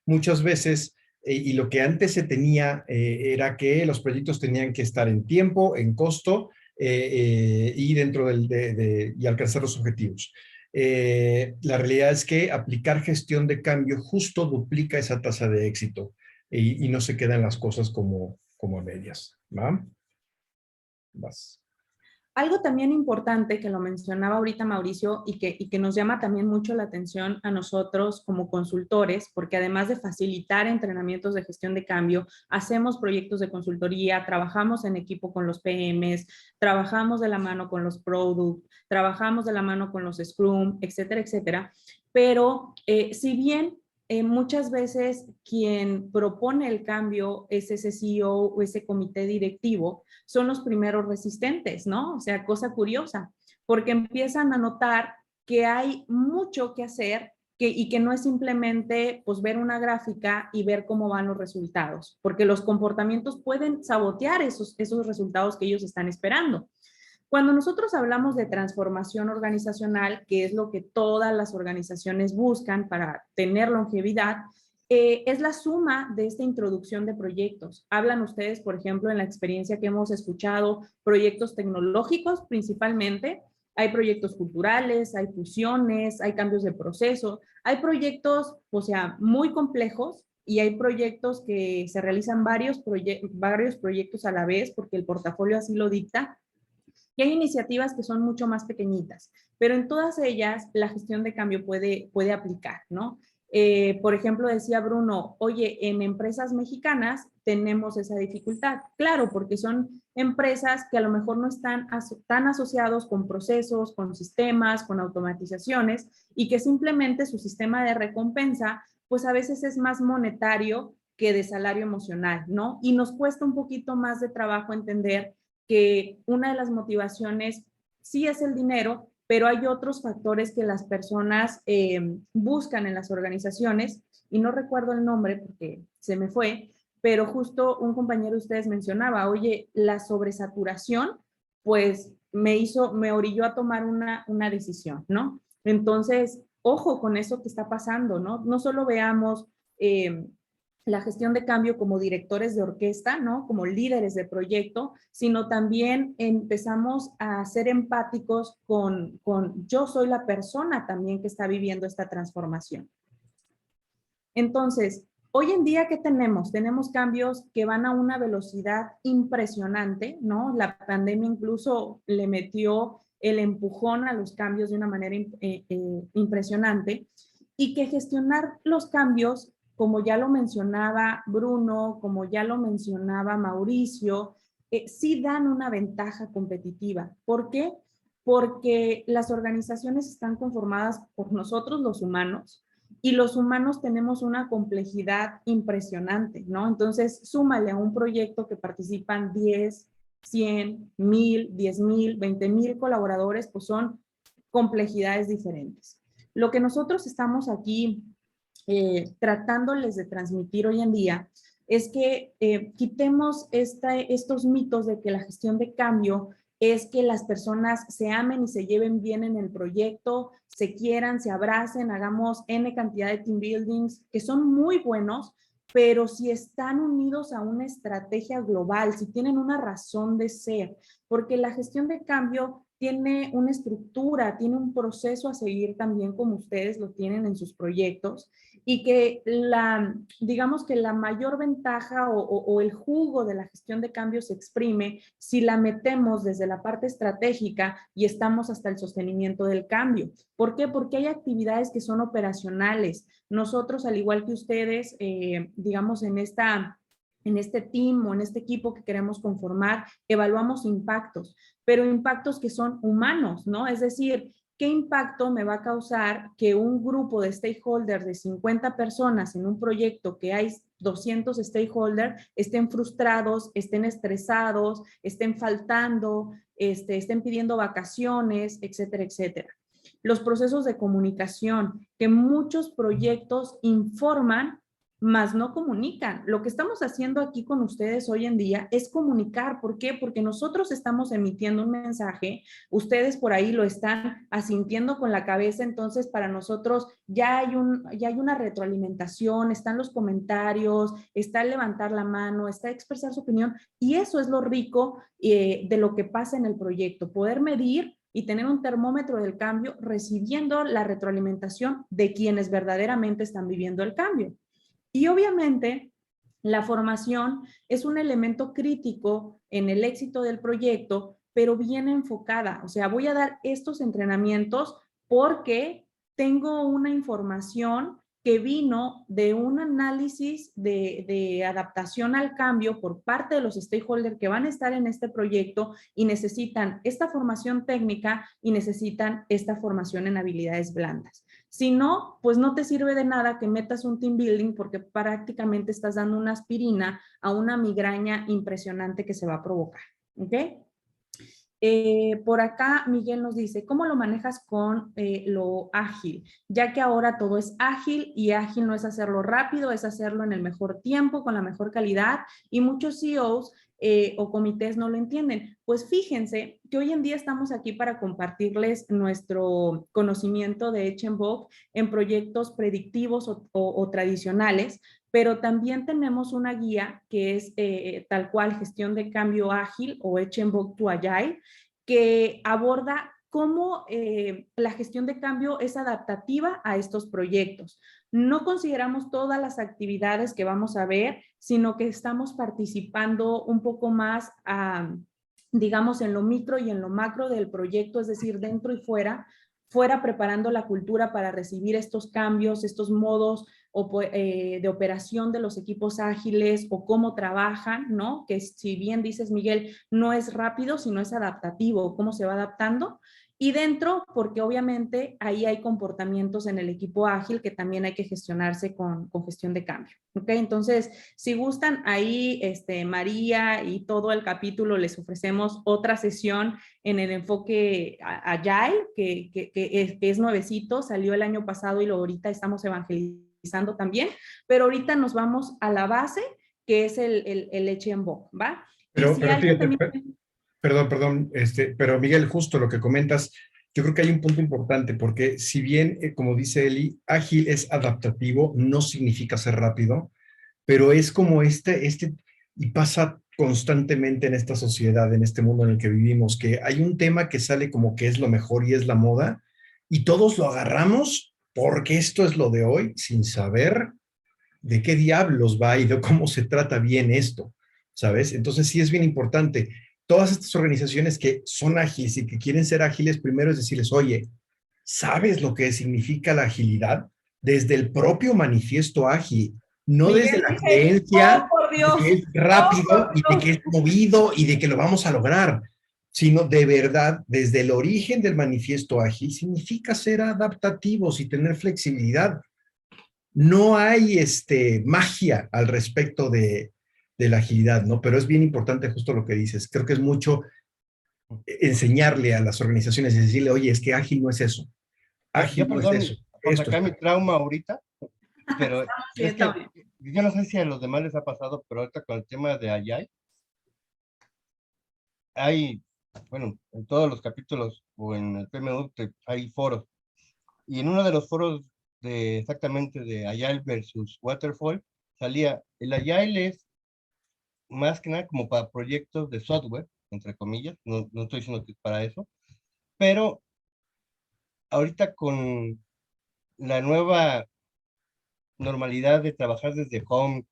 muchas veces, y lo que antes se tenía era que los proyectos tenían que estar en tiempo, en costo, y dentro y alcanzar los objetivos. La realidad es que aplicar gestión de cambio justo duplica esa tasa de éxito y no se quedan las cosas como a medias. ¿Va? Vas. Algo también importante que lo mencionaba ahorita Mauricio y que nos llama también mucho la atención a nosotros como consultores, porque además de facilitar entrenamientos de gestión de cambio, hacemos proyectos de consultoría, trabajamos en equipo con los PMs, trabajamos de la mano con los Product, trabajamos de la mano con los Scrum, etcétera, etcétera. Pero si bien muchas veces quien propone el cambio es ese CEO o ese comité directivo, son los primeros resistentes, ¿no? O sea, cosa curiosa, porque empiezan a notar que hay mucho que hacer y que no es simplemente pues ver una gráfica y ver cómo van los resultados, porque los comportamientos pueden sabotear esos resultados que ellos están esperando. Cuando nosotros hablamos de transformación organizacional, que es lo que todas las organizaciones buscan para tener longevidad, es la suma de esta introducción de proyectos. Hablan ustedes, por ejemplo, en la experiencia que hemos escuchado, proyectos tecnológicos principalmente, hay proyectos culturales, hay fusiones, hay cambios de proceso, hay proyectos, o sea, muy complejos y hay proyectos que se realizan varios proyectos a la vez porque el portafolio así lo dicta. Y hay iniciativas que son mucho más pequeñitas, pero en todas ellas la gestión de cambio puede aplicar, ¿no? Por ejemplo, decía Bruno, oye, en empresas mexicanas tenemos esa dificultad. Claro, porque son empresas que a lo mejor no están tan asociados con procesos, con sistemas, con automatizaciones y que simplemente su sistema de recompensa, pues a veces es más monetario que de salario emocional, ¿no? Y nos cuesta un poquito más de trabajo entender que una de las motivaciones sí es el dinero, pero hay otros factores que las personas buscan en las organizaciones, y no recuerdo el nombre porque se me fue, pero justo un compañero de ustedes mencionaba, oye, la sobresaturación, pues me orilló a tomar una decisión, ¿no? Entonces, ojo con eso que está pasando, ¿no? No solo veamos la gestión de cambio como directores de orquesta, ¿no? Como líderes de proyecto, sino también empezamos a ser empáticos con yo soy la persona también que está viviendo esta transformación. Entonces, hoy en día, ¿qué tenemos? Tenemos cambios que van a una velocidad impresionante, ¿no? La pandemia incluso le metió el empujón a los cambios de una manera impresionante y que gestionar los cambios, como ya lo mencionaba Bruno, como ya lo mencionaba Mauricio, sí dan una ventaja competitiva. ¿Por qué? Porque las organizaciones están conformadas por nosotros los humanos y los humanos tenemos una complejidad impresionante, ¿no? Entonces, súmale a un proyecto que participan 10, 100, 1000, 10,000, 20,000 colaboradores, pues son complejidades diferentes. Lo que nosotros estamos aquí tratándoles de transmitir hoy en día es que quitemos estos mitos de que la gestión de cambio es que las personas se amen y se lleven bien en el proyecto, se quieran, se abracen, hagamos N cantidad de team buildings que son muy buenos, pero si están unidos a una estrategia global, si tienen una razón de ser, porque la gestión de cambio tiene una estructura, tiene un proceso a seguir también como ustedes lo tienen en sus proyectos y que digamos que la mayor ventaja o el jugo de la gestión de cambio se exprime si la metemos desde la parte estratégica y estamos hasta el sostenimiento del cambio. ¿Por qué? Porque hay actividades que son operacionales. Nosotros, al igual que ustedes, digamos en este team o en este equipo que queremos conformar, evaluamos impactos, pero impactos que son humanos, ¿no? Es decir, ¿qué impacto me va a causar que un grupo de stakeholders de 50 personas en un proyecto que hay 200 stakeholders estén frustrados, estén estresados, estén faltando, estén pidiendo vacaciones, etcétera, etcétera? Los procesos de comunicación, que muchos proyectos informan mas no comunican. Lo que estamos haciendo aquí con ustedes hoy en día es comunicar. ¿Por qué? Porque nosotros estamos emitiendo un mensaje, ustedes por ahí lo están asintiendo con la cabeza, entonces para nosotros ya hay una retroalimentación, están los comentarios, está el levantar la mano, está expresar su opinión, y eso es lo rico de lo que pasa en el proyecto, poder medir y tener un termómetro del cambio recibiendo la retroalimentación de quienes verdaderamente están viviendo el cambio. Y obviamente, la formación es un elemento crítico en el éxito del proyecto, pero bien enfocada. O sea, voy a dar estos entrenamientos porque tengo una información que vino de un análisis de adaptación al cambio por parte de los stakeholders que van a estar en este proyecto y necesitan esta formación técnica y necesitan esta formación en habilidades blandas. Si no, pues no te sirve de nada que metas un team building porque prácticamente estás dando una aspirina a una migraña impresionante que se va a provocar. ¿Ok? Por acá Miguel nos dice, ¿cómo lo manejas con lo ágil? Ya que ahora todo es ágil y ágil no es hacerlo rápido, es hacerlo en el mejor tiempo, con la mejor calidad, y muchos CEOs o comités no lo entienden. Pues fíjense que hoy en día estamos aquí para compartirles nuestro conocimiento de Echenbock en proyectos predictivos o tradicionales, pero también tenemos una guía que es tal cual gestión de cambio ágil o Echenbock to Agile, que aborda cómo la gestión de cambio es adaptativa a estos proyectos. No consideramos todas las actividades que vamos a ver, sino que estamos participando un poco más, digamos, en lo micro y en lo macro del proyecto, es decir, dentro y fuera preparando la cultura para recibir estos cambios, estos modos de operación de los equipos ágiles o cómo trabajan, ¿no? Que si bien dices, Miguel, no es rápido, sino es adaptativo, cómo se va adaptando. Y dentro, porque obviamente ahí hay comportamientos en el equipo ágil que también hay que gestionarse con gestión de cambio. ¿Ok? Entonces, si gustan, ahí María y todo el capítulo les ofrecemos otra sesión en el enfoque Agile, que es nuevecito, salió el año pasado y ahorita estamos evangelizando también, pero ahorita nos vamos a la base, que es el Echenbock, ¿va? Pero, si pero fíjate, también... perdón, pero Miguel, justo lo que comentas, yo creo que hay un punto importante, porque si bien, como dice Eli, ágil es adaptativo, no significa ser rápido, pero es como y pasa constantemente en esta sociedad, en este mundo en el que vivimos, que hay un tema que sale como que es lo mejor y es la moda, y todos lo agarramos porque esto es lo de hoy, sin saber de qué diablos va y de cómo se trata bien esto, ¿sabes? Entonces sí es bien importante. Todas estas organizaciones que son ágiles y que quieren ser ágiles, primero es decirles, oye, ¿sabes lo que significa la agilidad? Desde el propio manifiesto ágil, no desde Miguel la dice, creencia oh, por de Dios, que es oh, rápido por y de que Dios. es movido y de que lo vamos a lograr, sino de verdad, desde el origen del manifiesto ágil, significa ser adaptativos y tener flexibilidad. No hay magia al respecto de la agilidad, ¿no? Pero es bien importante justo lo que dices. Creo que es mucho enseñarle a las organizaciones y decirle, oye, es que ágil no es eso. Yo Ágil no es perdón eso. por Esto sacar mi es. trauma ahorita, pero Sí, es está que bien. yo no sé si a los demás les ha pasado, pero ahorita con el tema de Agile, hay, bueno, en todos los capítulos o en el PMU hay foros. Y en uno de los foros de exactamente de Agile versus Waterfall, salía, el Agile es más que nada como para proyectos de software, entre comillas, no estoy diciendo que es para eso, pero ahorita con la nueva normalidad de trabajar desde home,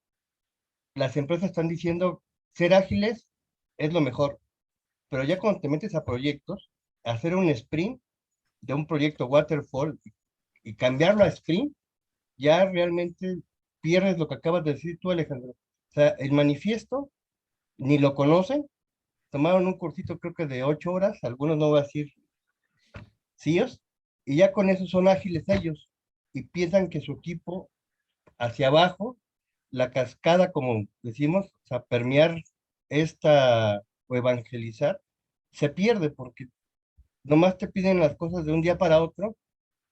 las empresas están diciendo ser ágiles es lo mejor, pero ya cuando te metes a proyectos, hacer un sprint de un proyecto waterfall y cambiarlo a sprint, ya realmente pierdes lo que acabas de decir tú, Alejandro. O sea, el manifiesto ni lo conocen, tomaron un cursito creo que de 8 horas, algunos no voy a decir CEOs, y ya con eso son ágiles ellos, y piensan que su equipo hacia abajo, la cascada, como decimos, o sea, permear esta o evangelizar, se pierde porque nomás te piden las cosas de un día para otro,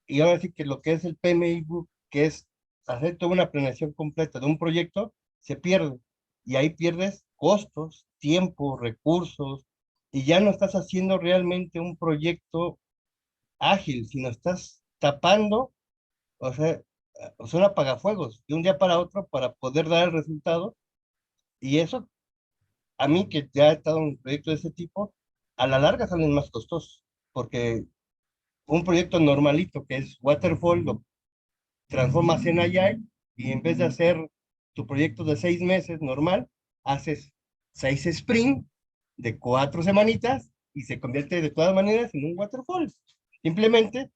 y ahora sí que lo que es el PMI Book, que es hacer toda una planeación completa de un proyecto, se pierde. Y ahí pierdes costos, tiempo, recursos, y ya no estás haciendo realmente un proyecto ágil, sino estás tapando, o sea, son apagafuegos de un día para otro para poder dar el resultado. Y eso, a mí que ya he estado en un proyecto de ese tipo, a la larga salen más costosos, porque un proyecto normalito que es Waterfall lo transformas en Agile y en vez de hacer tu proyecto de 6 meses normal, haces 6 sprint de 4 semanitas y se convierte de todas maneras en un Waterfall. Simplemente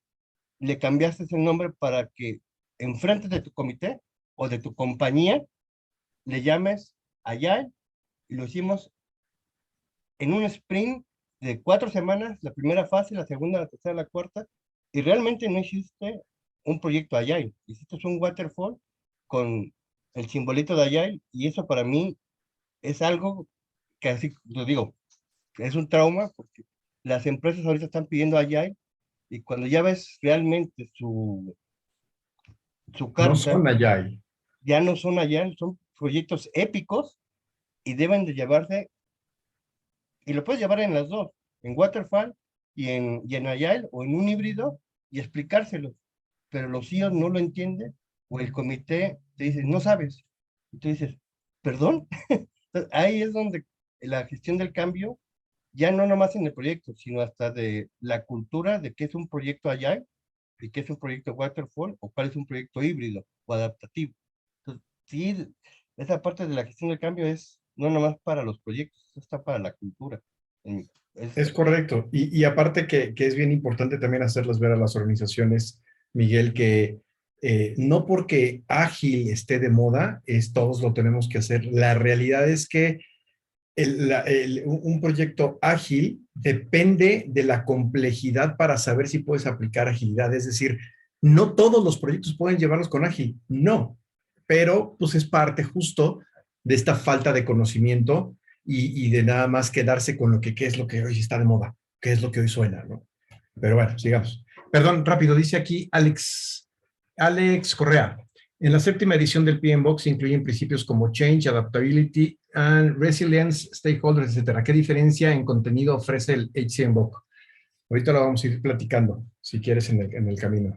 le cambiaste el nombre para que enfrente de tu comité o de tu compañía le llames Agile y lo hicimos en un sprint de 4 semanas, la primera fase, la segunda, la tercera, la cuarta, y realmente no hiciste un proyecto Agile, hiciste un waterfall con el simbolito de Agile, y eso para mí es algo que así lo digo, es un trauma porque las empresas ahorita están pidiendo Agile, y cuando ya ves realmente su No carta, son Agile. ya no son Agile, son proyectos épicos y deben de llevarse. Y lo puedes llevar en las dos, en Waterfall y en Agile o en un híbrido y explicárselo. Pero los CEOs no lo entienden o el comité te dice, no sabes. Y tú dices, ¿perdón? Entonces, ahí es donde la gestión del cambio, ya no nomás en el proyecto, sino hasta de la cultura de qué es un proyecto Agile y qué es un proyecto Waterfall o cuál es un proyecto híbrido o adaptativo. Entonces, sí, esa parte de la gestión del cambio es no nomás para los proyectos, está para la cultura. Es correcto. Y aparte que es bien importante también hacerles ver a las organizaciones, Miguel, que no porque ágil esté de moda, todos lo tenemos que hacer. La realidad es que un proyecto ágil depende de la complejidad para saber si puedes aplicar agilidad. Es decir, no todos los proyectos pueden llevarlos con ágil, no, pero pues es parte justo de esta falta de conocimiento y de nada más quedarse con qué es lo que hoy está de moda, qué es lo que hoy suena, ¿no? Pero bueno, sigamos. Perdón, rápido, dice aquí Alex Correa. En la 7ª edición del PMBOK se incluyen principios como Change, Adaptability and Resilience, Stakeholders, etcétera. ¿Qué diferencia en contenido ofrece el HCMBOK? Ahorita lo vamos a ir platicando, si quieres, en el camino.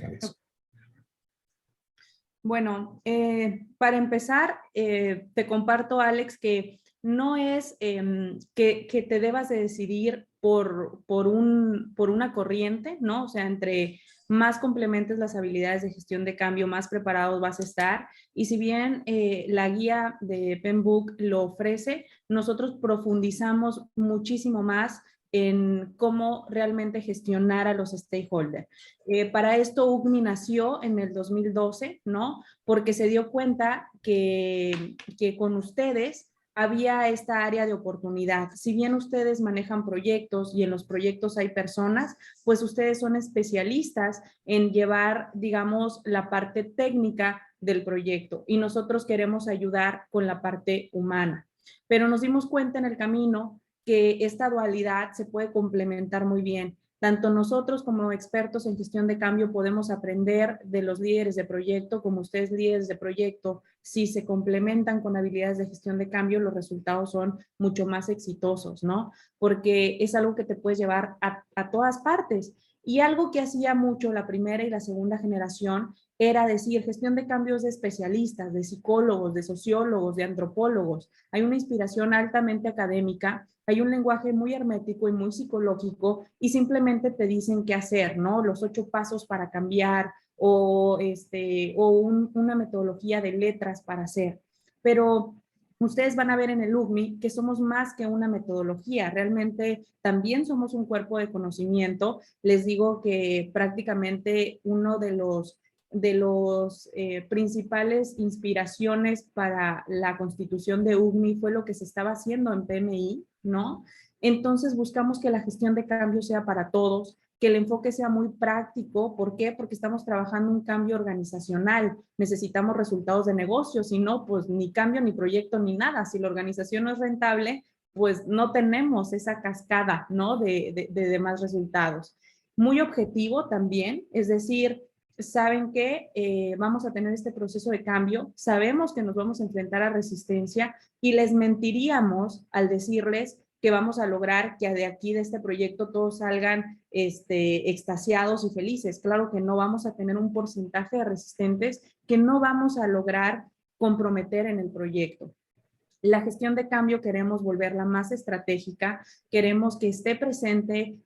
Alex. Bueno, para empezar, te comparto, Alex, que no es que te debas de decidir por una corriente, ¿no? O sea, entre más complementes las habilidades de gestión de cambio, más preparados vas a estar. Y si bien la guía de PMBOK lo ofrece, nosotros profundizamos muchísimo más en cómo realmente gestionar a los stakeholders. Para esto UGMI nació en el 2012, ¿no? Porque se dio cuenta que con ustedes había esta área de oportunidad. Si bien ustedes manejan proyectos y en los proyectos hay personas, pues ustedes son especialistas en llevar, digamos, la parte técnica del proyecto y nosotros queremos ayudar con la parte humana. Pero nos dimos cuenta en el camino que esta dualidad se puede complementar muy bien. Tanto nosotros como expertos en gestión de cambio podemos aprender de los líderes de proyecto, como ustedes líderes de proyecto, si se complementan con habilidades de gestión de cambio, los resultados son mucho más exitosos, ¿no? Porque es algo que te puedes llevar a todas partes. Y algo que hacía mucho la primera y la segunda generación era decir gestión de cambios de especialistas, de psicólogos, de sociólogos, de antropólogos. Hay una inspiración altamente académica, hay un lenguaje muy hermético y muy psicológico y simplemente te dicen qué hacer, ¿no? Los 8 pasos para cambiar o una metodología de letras para hacer. Pero ustedes van a ver en el UGMI que somos más que una metodología, realmente también somos un cuerpo de conocimiento. Les digo que prácticamente uno de los principales inspiraciones para la constitución de UGMI fue lo que se estaba haciendo en PMI, ¿no? Entonces buscamos que la gestión de cambio sea para todos, que el enfoque sea muy práctico. ¿Por qué? Porque estamos trabajando un cambio organizacional. Necesitamos resultados de negocio, si no, pues ni cambio, ni proyecto, ni nada. Si la organización no es rentable, pues no tenemos esa cascada, ¿no? de demás resultados. Muy objetivo también, es decir, saben que vamos a tener este proceso de cambio, sabemos que nos vamos a enfrentar a resistencia y les mentiríamos al decirles que vamos a lograr que de aquí, de este proyecto, todos salgan extasiados y felices. Claro que no, vamos a tener un porcentaje de resistentes que no vamos a lograr comprometer en el proyecto. La gestión de cambio queremos volverla más estratégica, queremos que esté presente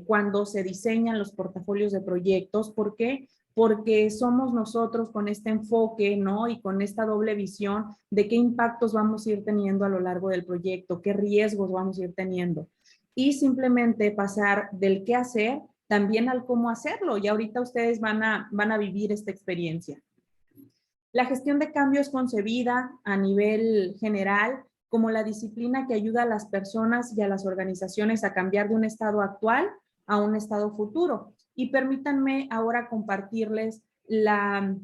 cuando se diseñan los portafolios de proyectos. ¿Por qué? Porque somos nosotros con este enfoque, ¿no? Y con esta doble visión de qué impactos vamos a ir teniendo a lo largo del proyecto, qué riesgos vamos a ir teniendo. Y simplemente pasar del qué hacer también al cómo hacerlo. Y ahorita ustedes van a vivir esta experiencia. La gestión de cambio es concebida a nivel general como la disciplina que ayuda a las personas y a las organizaciones a cambiar de un estado actual a un estado futuro. Y permítanme ahora compartirles el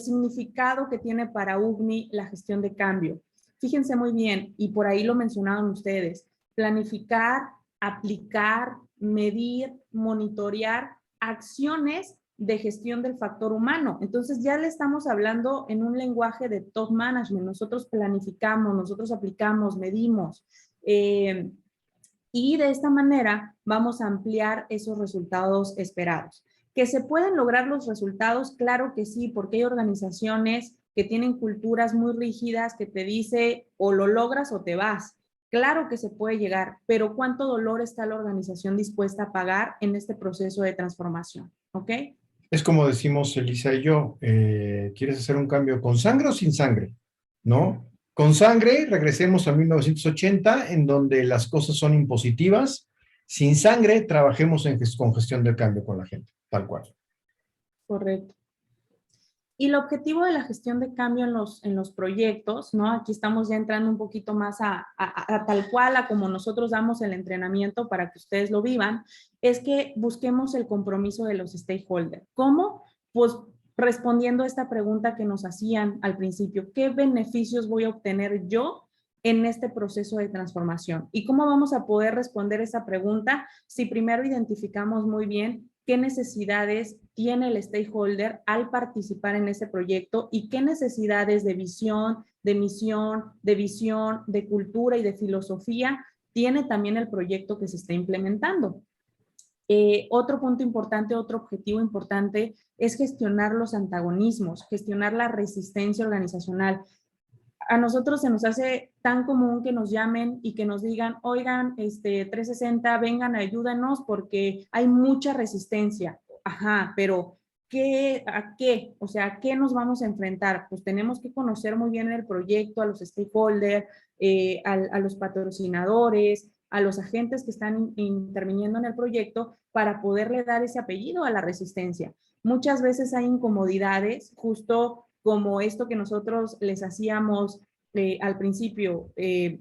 significado que tiene para UGMI la gestión de cambio. Fíjense muy bien, y por ahí lo mencionaron ustedes, planificar, aplicar, medir, monitorear acciones de gestión del factor humano. Entonces ya le estamos hablando en un lenguaje de top management. Nosotros planificamos, nosotros aplicamos, medimos. Y de esta manera vamos a ampliar esos resultados esperados. ¿Que se pueden lograr los resultados? Claro que sí, porque hay organizaciones que tienen culturas muy rígidas que te dice o lo logras o te vas. Claro que se puede llegar, pero ¿cuánto dolor está la organización dispuesta a pagar en este proceso de transformación? ¿Ok? Es como decimos Elisa y yo, ¿quieres hacer un cambio con sangre o sin sangre? ¿No? Con sangre, regresemos a 1980, en donde las cosas son impositivas. Sin sangre, trabajemos con gestión del cambio con la gente, tal cual. Correcto. Y el objetivo de la gestión de cambio en los proyectos, ¿no? Aquí estamos ya entrando un poquito más a tal cual, a como nosotros damos el entrenamiento para que ustedes lo vivan, es que busquemos el compromiso de los stakeholders. ¿Cómo? Pues respondiendo a esta pregunta que nos hacían al principio, ¿qué beneficios voy a obtener yo en este proceso de transformación? ¿Y cómo vamos a poder responder esa pregunta si primero identificamos muy bien qué necesidades tiene el stakeholder al participar en ese proyecto y qué necesidades de visión, de misión, de visión, de cultura y de filosofía tiene también el proyecto que se está implementando? Otro punto importante, otro objetivo importante es gestionar los antagonismos, gestionar la resistencia organizacional. A nosotros se nos hace tan común que nos llamen y que nos digan, oigan, 360, vengan, ayúdanos porque hay mucha resistencia. Ajá, pero ¿a qué? O sea, ¿a qué nos vamos a enfrentar? Pues tenemos que conocer muy bien el proyecto, a los stakeholders, a los patrocinadores, a los agentes que están interviniendo en el proyecto para poderle dar ese apellido a la resistencia. Muchas veces hay incomodidades, justo como esto que nosotros les hacíamos al principio,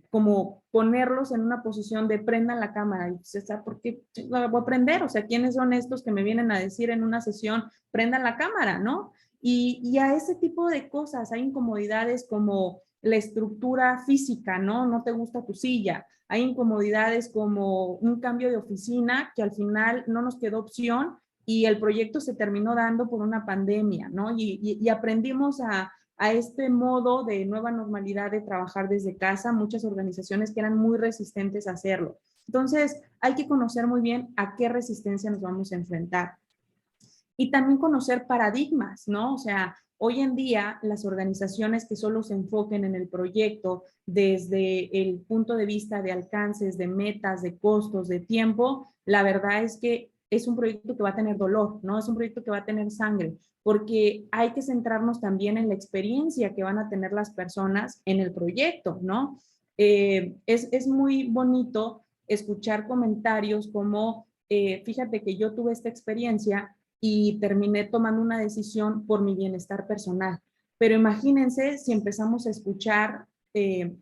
como ponerlos en una posición de prendan la cámara. Y César, ¿por qué la voy a prender? O sea, ¿quiénes son estos que me vienen a decir en una sesión, prendan la cámara, ¿no? Y a ese tipo de cosas hay incomodidades como la estructura física, ¿no? No te gusta tu silla. Hay incomodidades como un cambio de oficina que al final no nos quedó opción y el proyecto se terminó dando por una pandemia, ¿no? Y aprendimos a este modo de nueva normalidad de trabajar desde casa, muchas organizaciones que eran muy resistentes a hacerlo. Entonces, hay que conocer muy bien a qué resistencia nos vamos a enfrentar. Y también conocer paradigmas, ¿no? O sea, hoy en día las organizaciones que solo se enfoquen en el proyecto desde el punto de vista de alcances, de metas, de costos, de tiempo, la verdad es que es un proyecto que va a tener dolor, ¿no? Es un proyecto que va a tener sangre, porque hay que centrarnos también en la experiencia que van a tener las personas en el proyecto, ¿no? Es muy bonito escuchar comentarios como, fíjate que yo tuve esta experiencia y terminé tomando una decisión por mi bienestar personal. Pero imagínense si empezamos a escuchar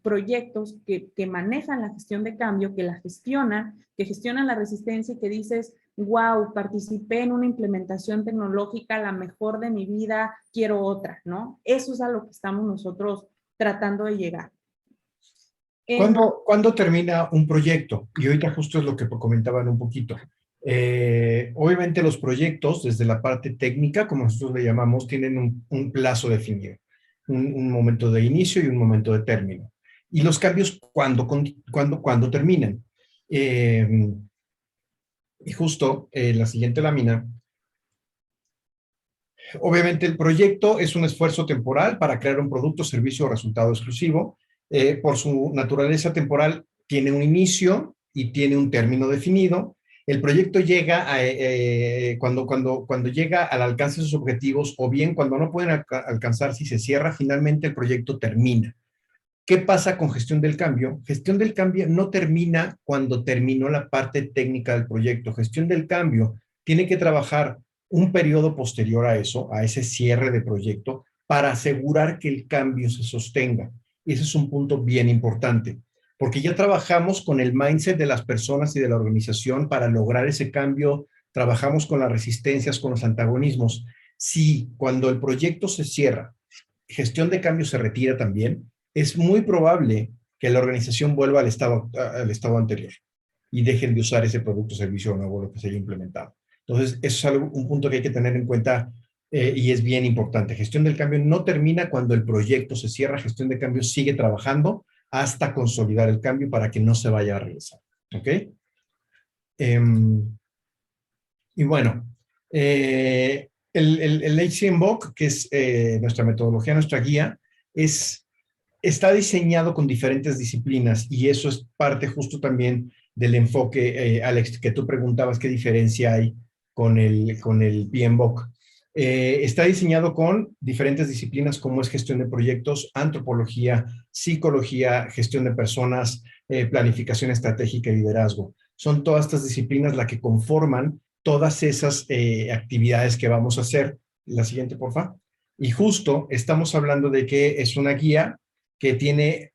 proyectos que manejan la gestión de cambio, que la gestionan, que gestionan la resistencia y que dices, wow, participé en una implementación tecnológica, la mejor de mi vida, quiero otra, ¿no? Eso es a lo que estamos nosotros tratando de llegar. ¿Cuándo termina un proyecto? Y ahorita justo es lo que comentaban un poquito. Obviamente los proyectos, desde la parte técnica, como nosotros le llamamos, tienen un plazo definido, un momento de inicio y un momento de término. Y los cambios, cuando terminan. Y justo la siguiente lámina. Obviamente el proyecto es un esfuerzo temporal para crear un producto, servicio o resultado exclusivo. Por su naturaleza temporal, tiene un inicio y tiene un término definido. El proyecto llega cuando llega al alcance de sus objetivos, o bien cuando no pueden alcanzar, si se cierra, finalmente el proyecto termina. ¿Qué pasa con gestión del cambio? Gestión del cambio no termina cuando terminó la parte técnica del proyecto. Gestión del cambio tiene que trabajar un periodo posterior a eso, a ese cierre de proyecto, para asegurar que el cambio se sostenga. Y ese es un punto bien importante, porque ya trabajamos con el mindset de las personas y de la organización para lograr ese cambio, trabajamos con las resistencias, con los antagonismos. Si cuando el proyecto se cierra, gestión de cambio se retira también, es muy probable que la organización vuelva al estado anterior y dejen de usar ese producto, servicio nuevo, lo que se haya implementado. Entonces, eso es un punto que hay que tener en cuenta y es bien importante. Gestión del cambio no termina cuando el proyecto se cierra, gestión de cambio sigue trabajando hasta consolidar el cambio para que no se vaya a regresar. ¿Ok? Y bueno, el HCMBOK, que es nuestra metodología, nuestra guía, está diseñado con diferentes disciplinas y eso es parte justo también del enfoque, Alex, que tú preguntabas qué diferencia hay con el PMBOK. Está diseñado con diferentes disciplinas como es gestión de proyectos, antropología, psicología, gestión de personas, planificación estratégica y liderazgo. Son todas estas disciplinas las que conforman todas esas actividades que vamos a hacer. La siguiente, por favor. Y justo estamos hablando de que es una guía que tiene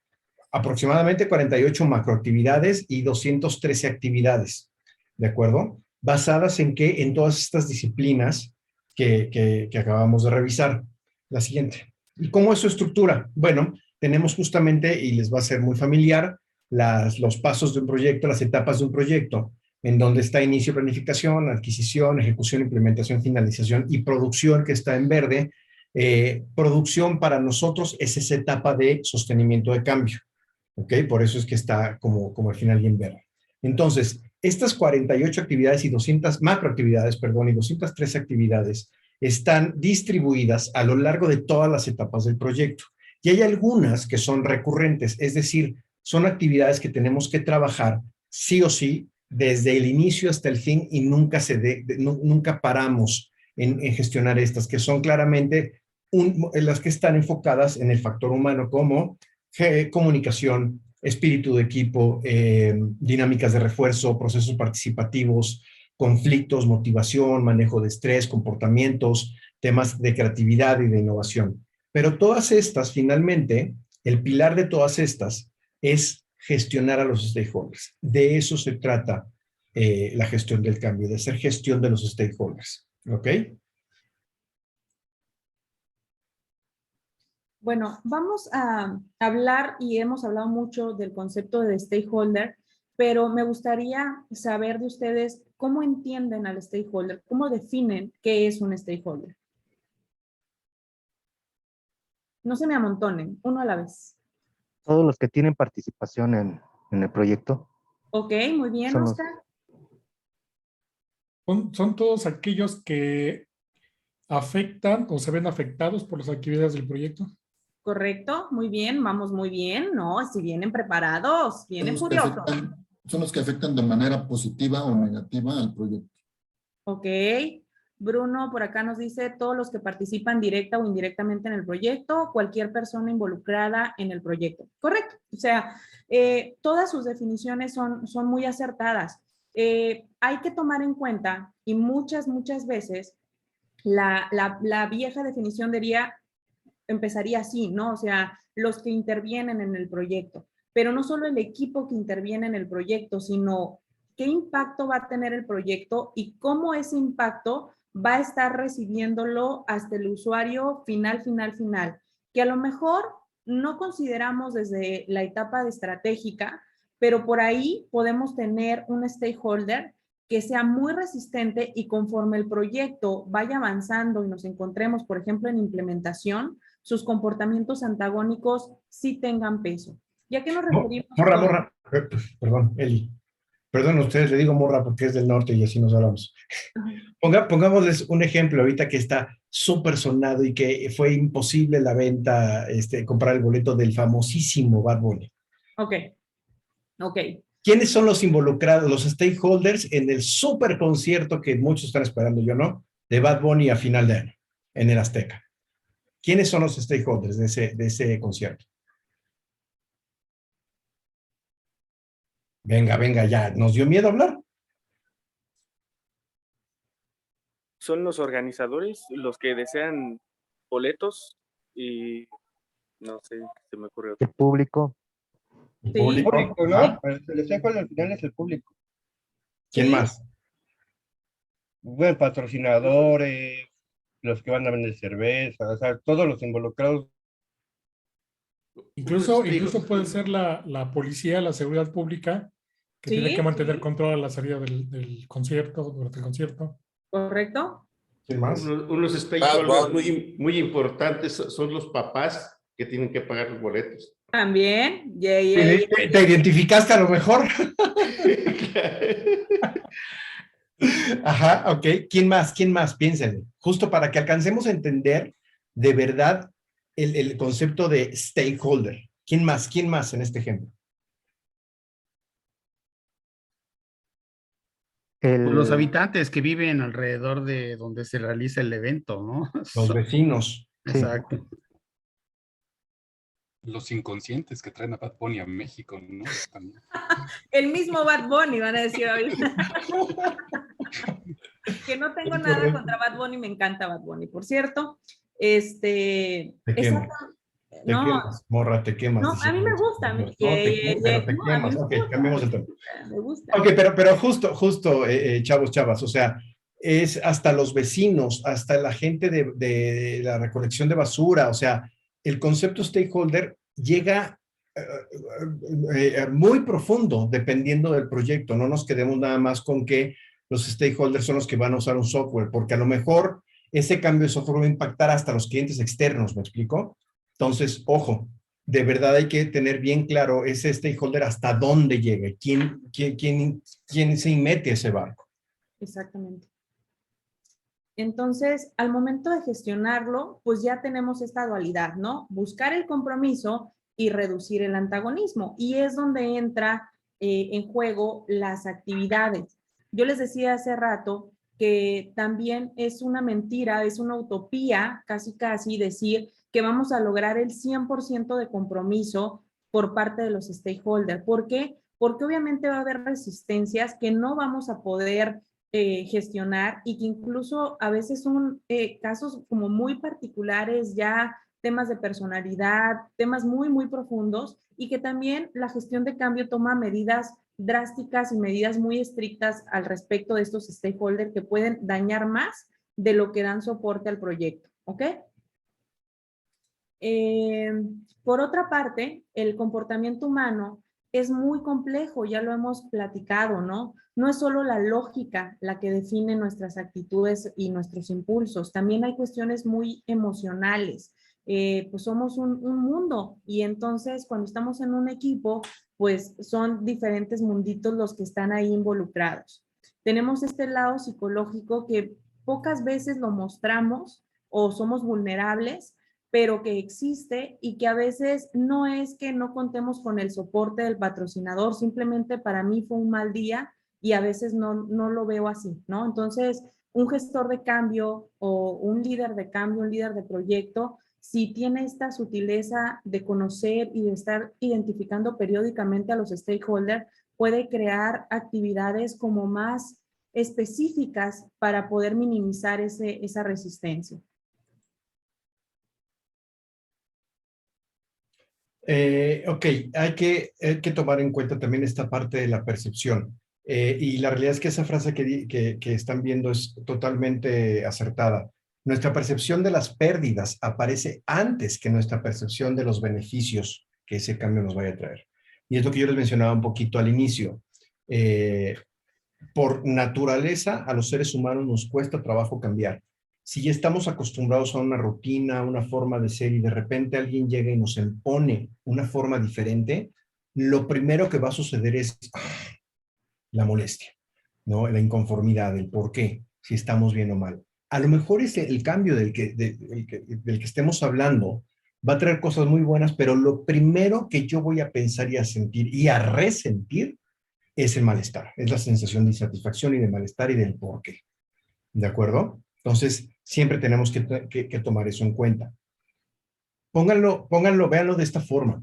aproximadamente 48 macroactividades y 213 actividades, ¿de acuerdo? Basadas en qué, en todas estas disciplinas que acabamos de revisar. La siguiente. ¿Y cómo es su estructura? Bueno, tenemos justamente, y les va a ser muy familiar, los pasos de un proyecto, las etapas de un proyecto, en donde está inicio, planificación, adquisición, ejecución, implementación, finalización y producción, que está en verde. Producción para nosotros es esa etapa de sostenimiento de cambio, ¿ok? Por eso es que está como al final bien verde. Entonces, estas 48 actividades y 200 macroactividades, perdón, y 203 actividades están distribuidas a lo largo de todas las etapas del proyecto. Y hay algunas que son recurrentes, es decir, son actividades que tenemos que trabajar sí o sí desde el inicio hasta el fin y nunca paramos en gestionar estas, que son claramente las que están enfocadas en el factor humano, como comunicación, espíritu de equipo, dinámicas de refuerzo, procesos participativos, conflictos, motivación, manejo de estrés, comportamientos, temas de creatividad y de innovación. Pero todas estas, finalmente, el pilar de todas estas es gestionar a los stakeholders. De eso se trata la gestión del cambio, de hacer gestión de los stakeholders. ¿Ok? Bueno, vamos a hablar y hemos hablado mucho del concepto de stakeholder, pero me gustaría saber de ustedes cómo entienden al stakeholder, cómo definen qué es un stakeholder. No se me amontonen, uno a la vez. Todos los que tienen participación en el proyecto. Ok, muy bien, Son Oscar. Son todos aquellos que afectan o se ven afectados por las actividades del proyecto. Correcto, muy bien, vamos muy bien. No, si vienen preparados, vienen furiosos. Son los que afectan de manera positiva o negativa al proyecto. Ok. Bruno por acá nos dice todos los que participan directa o indirectamente en el proyecto, cualquier persona involucrada en el proyecto. Correcto. O sea, todas sus definiciones son muy acertadas. Hay que tomar en cuenta, y muchas veces, la vieja definición empezaría así, ¿no? O sea, los que intervienen en el proyecto. Pero no solo el equipo que interviene en el proyecto, sino qué impacto va a tener el proyecto y cómo ese impacto va a estar recibiéndolo hasta el usuario final, que a lo mejor no consideramos desde la etapa de estratégica, pero por ahí podemos tener un stakeholder que sea muy resistente y conforme el proyecto vaya avanzando y nos encontremos, por ejemplo, en implementación, sus comportamientos antagónicos sí tengan peso. ¿Y a qué nos referimos? Morra, perdón, Eli. Perdón, ustedes le digo morra porque es del norte y así nos hablamos. Pongámosles un ejemplo ahorita que está súper sonado y que fue imposible la venta, comprar el boleto del famosísimo Bad Bunny. Ok. ¿Quiénes son los involucrados, los stakeholders en el súper concierto que muchos están esperando, yo no, de Bad Bunny a final de año, en el Azteca? ¿Quiénes son los stakeholders de ese concierto? Venga, ya, ¿nos dio miedo hablar? Son los organizadores, los que desean boletos y no sé, se me ocurre otro. El público. El Sí. público, Público, ¿no? ¿ah? El stakeholder al final es el público. ¿Quién Sí. más? Bueno, patrocinadores, los que van a vender cerveza, o sea, todos los involucrados. Incluso puede ser la policía, la seguridad pública, que Sí, tiene que mantener sí. control a la salida del concierto, durante el concierto. ¿Correcto? ¿Quién más? Unos stakeholders muy importantes son los papás que tienen que pagar los boletos. También. ¿Te identificaste a lo mejor? Ajá, ok. ¿Quién más? Piénsenle. Justo para que alcancemos a entender de verdad el concepto de stakeholder. ¿Quién más en este ejemplo? Los habitantes que viven alrededor de donde se realiza el evento, ¿no? Los vecinos. Exacto. Los inconscientes que traen a Bad Bunny a México, ¿no? También. El mismo Bad Bunny, van a decir ahorita. Que no tengo nada contra Bad Bunny, me encanta Bad Bunny, por cierto. Te quemas. No, quemas, morra, te quemas. no, a mí me gusta. No, pero te quemas. Ok, cambiemos el tema. Me gusta. Ok, pero justo, chavas, o sea, es hasta los vecinos, hasta la gente de la recolección de basura, o sea, el concepto stakeholder llega muy profundo dependiendo del proyecto. No nos quedemos nada más con que los stakeholders son los que van a usar un software, porque a lo mejor ese cambio de software va a impactar hasta los clientes externos, ¿me explico? Entonces, ojo, de verdad hay que tener bien claro ese stakeholder hasta dónde llega, quién se mete a ese barco. Exactamente. Entonces, al momento de gestionarlo, pues ya tenemos esta dualidad, ¿no? Buscar el compromiso y reducir el antagonismo. Y es donde entra en juego las actividades. Yo les decía hace rato que también es una mentira, es una utopía, casi decir que vamos a lograr el 100% de compromiso por parte de los stakeholders. ¿Por qué? Porque obviamente va a haber resistencias que no vamos a poder gestionar y que incluso a veces son casos como muy particulares, ya temas de personalidad, temas muy profundos, y que también la gestión de cambio toma medidas drásticas y medidas muy estrictas al respecto de estos stakeholders que pueden dañar más de lo que dan soporte al proyecto, ¿ok? Por otra parte, el comportamiento humano es muy complejo, ya lo hemos platicado, ¿no? No es solo la lógica la que define nuestras actitudes y nuestros impulsos, también hay cuestiones muy emocionales. Pues somos un mundo, y entonces cuando estamos en un equipo, pues son diferentes munditos los que están ahí involucrados. Tenemos este lado psicológico que pocas veces lo mostramos o somos vulnerables, pero que existe y que a veces no es que no contemos con el soporte del patrocinador, simplemente para mí fue un mal día y a veces no lo veo así, ¿no? Entonces, un gestor de cambio o un líder de cambio, un líder de proyecto, si tiene esta sutileza de conocer y de estar identificando periódicamente a los stakeholders, puede crear actividades como más específicas para poder minimizar esa resistencia. Ok, hay que tomar en cuenta también esta parte de la percepción. Y la realidad es que esa frase que están viendo es totalmente acertada. Nuestra percepción de las pérdidas aparece antes que nuestra percepción de los beneficios que ese cambio nos vaya a traer. Y es lo que yo les mencionaba un poquito al inicio. por naturaleza a los seres humanos nos cuesta trabajo cambiar. Si ya estamos acostumbrados a una rutina, a una forma de ser y de repente alguien llega y nos impone una forma diferente, lo primero que va a suceder es la molestia, ¿no? La inconformidad, el por qué, si estamos bien o mal. A lo mejor el cambio del que estemos hablando va a traer cosas muy buenas, pero lo primero que yo voy a pensar y a sentir y a resentir es el malestar, es la sensación de insatisfacción y de malestar y del por qué. ¿De acuerdo? Entonces, siempre tenemos que tomar eso en cuenta. Véanlo de esta forma.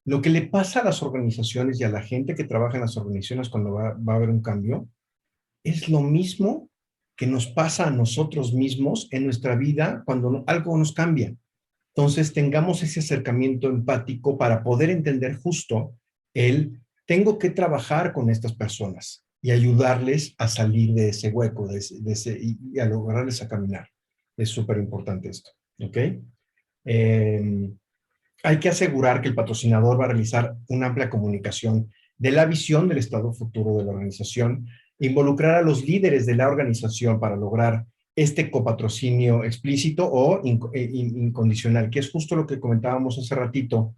Lo que le pasa a las organizaciones y a la gente que trabaja en las organizaciones cuando va a haber un cambio, es lo mismo que nos pasa a nosotros mismos en nuestra vida cuando algo nos cambia. Entonces, tengamos ese acercamiento empático para poder entender justo tengo que trabajar con estas personas y ayudarles a salir de ese hueco y a lograrles a caminar. Es súper importante esto, ¿ok? Hay que asegurar que el patrocinador va a realizar una amplia comunicación de la visión del estado futuro de la organización, involucrar a los líderes de la organización para lograr este copatrocinio explícito o incondicional, que es justo lo que comentábamos hace ratito,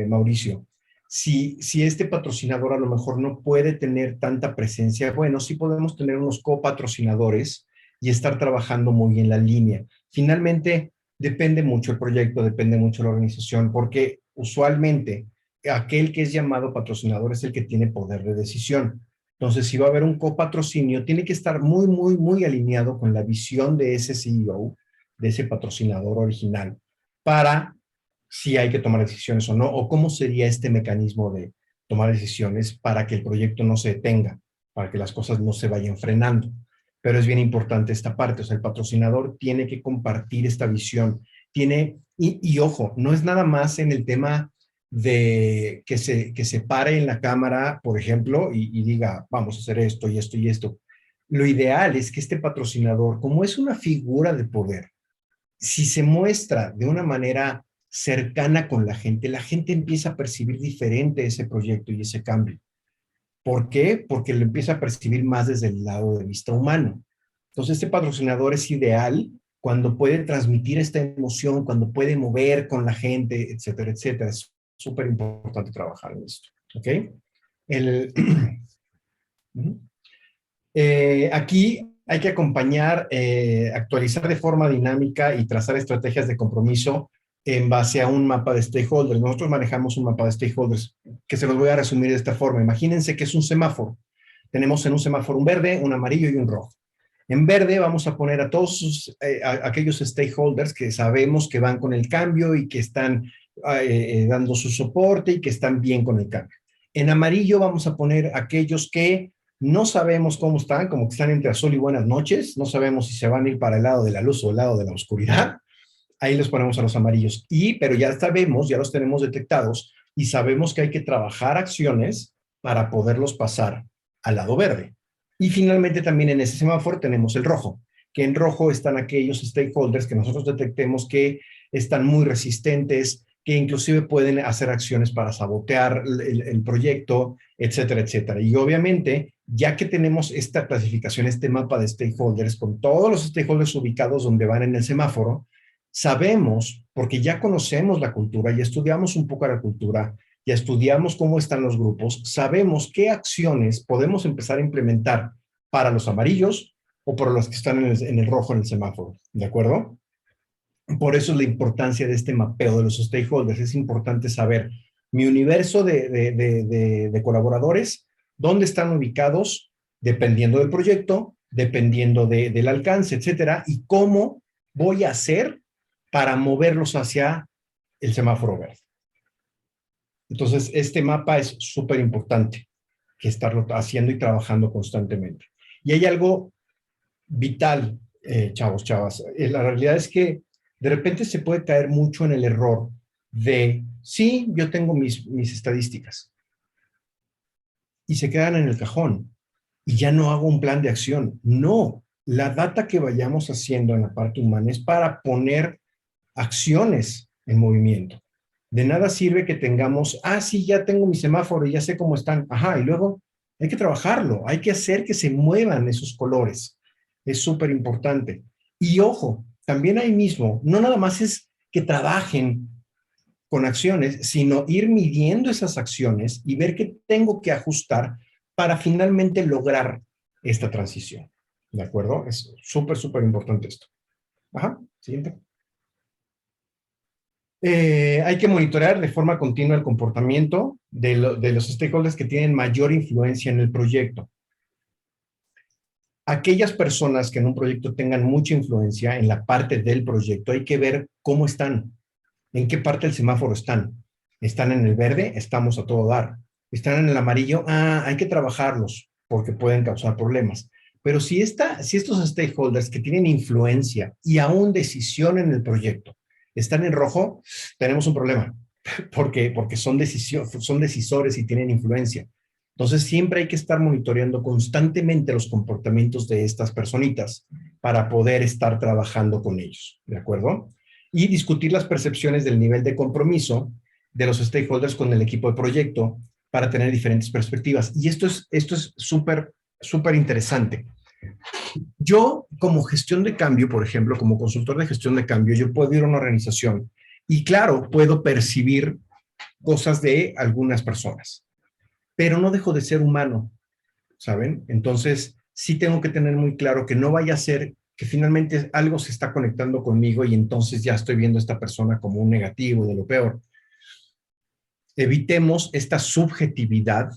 Mauricio. Si este patrocinador a lo mejor no puede tener tanta presencia, bueno, sí podemos tener unos copatrocinadores y estar trabajando muy en la línea. Finalmente, depende mucho el proyecto, depende mucho la organización, porque usualmente aquel que es llamado patrocinador es el que tiene poder de decisión. Entonces, si va a haber un copatrocinio, tiene que estar muy, muy, muy alineado con la visión de ese CEO, de ese patrocinador original, para si hay que tomar decisiones o no, o cómo sería este mecanismo de tomar decisiones para que el proyecto no se detenga, para que las cosas no se vayan frenando. Pero es bien importante esta parte, o sea, el patrocinador tiene que compartir esta visión, y ojo, no es nada más en el tema de que se pare en la cámara, por ejemplo, y diga, vamos a hacer esto y esto y esto. Lo ideal es que este patrocinador, como es una figura de poder, si se muestra de una manera cercana con la gente empieza a percibir diferente ese proyecto y ese cambio. ¿Por qué? Porque lo empieza a percibir más desde el lado de vista humano. Entonces, este patrocinador es ideal cuando puede transmitir esta emoción, cuando puede mover con la gente, etcétera, etcétera. Es súper importante trabajar en esto. ¿Ok? Aquí hay que acompañar, actualizar de forma dinámica y trazar estrategias de compromiso en base a un mapa de stakeholders. Nosotros manejamos un mapa de stakeholders que se los voy a resumir de esta forma. Imagínense que es un semáforo. Tenemos en un semáforo un verde, un amarillo y un rojo. En verde vamos a poner a todos aquellos stakeholders que sabemos que van con el cambio y que están dando su soporte y que están bien con el cambio. En amarillo vamos a poner aquellos que no sabemos cómo están, como que están entre azul y buenas noches, no sabemos si se van a ir para el lado de la luz o el lado de la oscuridad. Ahí los ponemos a los amarillos. Pero ya sabemos, ya los tenemos detectados y sabemos que hay que trabajar acciones para poderlos pasar al lado verde. Y finalmente también en ese semáforo tenemos el rojo, que en rojo están aquellos stakeholders que nosotros detectemos que están muy resistentes, que inclusive pueden hacer acciones para sabotear el proyecto, etcétera, etcétera. Y obviamente, ya que tenemos esta clasificación, este mapa de stakeholders, con todos los stakeholders ubicados donde van en el semáforo, sabemos, porque ya conocemos la cultura, ya estudiamos un poco la cultura, ya estudiamos cómo están los grupos, sabemos qué acciones podemos empezar a implementar para los amarillos o para los que están en el rojo en el semáforo, ¿de acuerdo? Por eso es la importancia de este mapeo de los stakeholders. Es importante saber mi universo de colaboradores, dónde están ubicados, dependiendo del proyecto, dependiendo del alcance, etcétera, y cómo voy a hacer para moverlos hacia el semáforo verde. Entonces, este mapa es súper importante que estarlo haciendo y trabajando constantemente. Y hay algo vital, chavos, chavas. La realidad es que de repente se puede caer mucho en el error de, sí, yo tengo mis estadísticas, y se quedan en el cajón, y ya no hago un plan de acción. No, la data que vayamos haciendo en la parte humana es para poner acciones en movimiento. De nada sirve que tengamos, sí, ya tengo mi semáforo y ya sé cómo están. Ajá, y luego, Hay que trabajarlo, hay que hacer que se muevan esos colores. Es súper importante. Y ojo, también ahí mismo, no nada más es que trabajen con acciones, sino ir midiendo esas acciones y ver qué tengo que ajustar para finalmente lograr esta transición. ¿De acuerdo? Es súper, súper importante esto. Ajá, siguiente. Hay que monitorear de forma continua el comportamiento de los stakeholders que tienen mayor influencia en el proyecto. Aquellas personas que en un proyecto tengan mucha influencia en la parte del proyecto, hay que ver cómo están, en qué parte del semáforo están. ¿Están en el verde? Estamos a todo dar. ¿Están en el amarillo? Hay que trabajarlos porque pueden causar problemas. Pero si estos stakeholders que tienen influencia y aún decisión en el proyecto están en rojo, tenemos un problema porque son decisores y tienen influencia. Entonces, siempre hay que estar monitoreando constantemente los comportamientos de estas personitas para poder estar trabajando con ellos, ¿de acuerdo? Y discutir las percepciones del nivel de compromiso de los stakeholders con el equipo de proyecto para tener diferentes perspectivas. Y esto es súper, súper interesante. Yo, como gestión de cambio, por ejemplo, como consultor de gestión de cambio, yo puedo ir a una organización y, claro, puedo percibir cosas de algunas personas, pero no dejo de ser humano, ¿saben? Entonces, sí tengo que tener muy claro que no vaya a ser que finalmente algo se está conectando conmigo y entonces ya estoy viendo a esta persona como un negativo, de lo peor. Evitemos esta subjetividad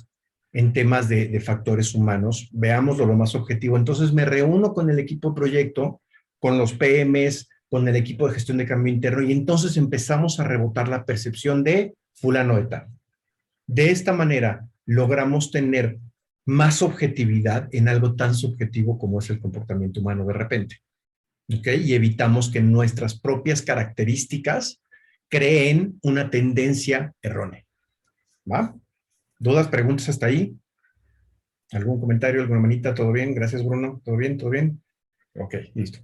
en temas de factores humanos, veámoslo lo más objetivo. Entonces me reúno con el equipo de proyecto, con los PMs, con el equipo de gestión de cambio interno y entonces empezamos a rebotar la percepción de fulano de tal. De esta manera logramos tener más objetividad en algo tan subjetivo como es el comportamiento humano de repente. ¿Ok? Y evitamos que nuestras propias características creen una tendencia errónea. ¿Va? ¿Dudas, preguntas hasta ahí? ¿Algún comentario, alguna manita? ¿Todo bien? Gracias, Bruno. ¿Todo bien? ¿Todo bien? Ok, listo.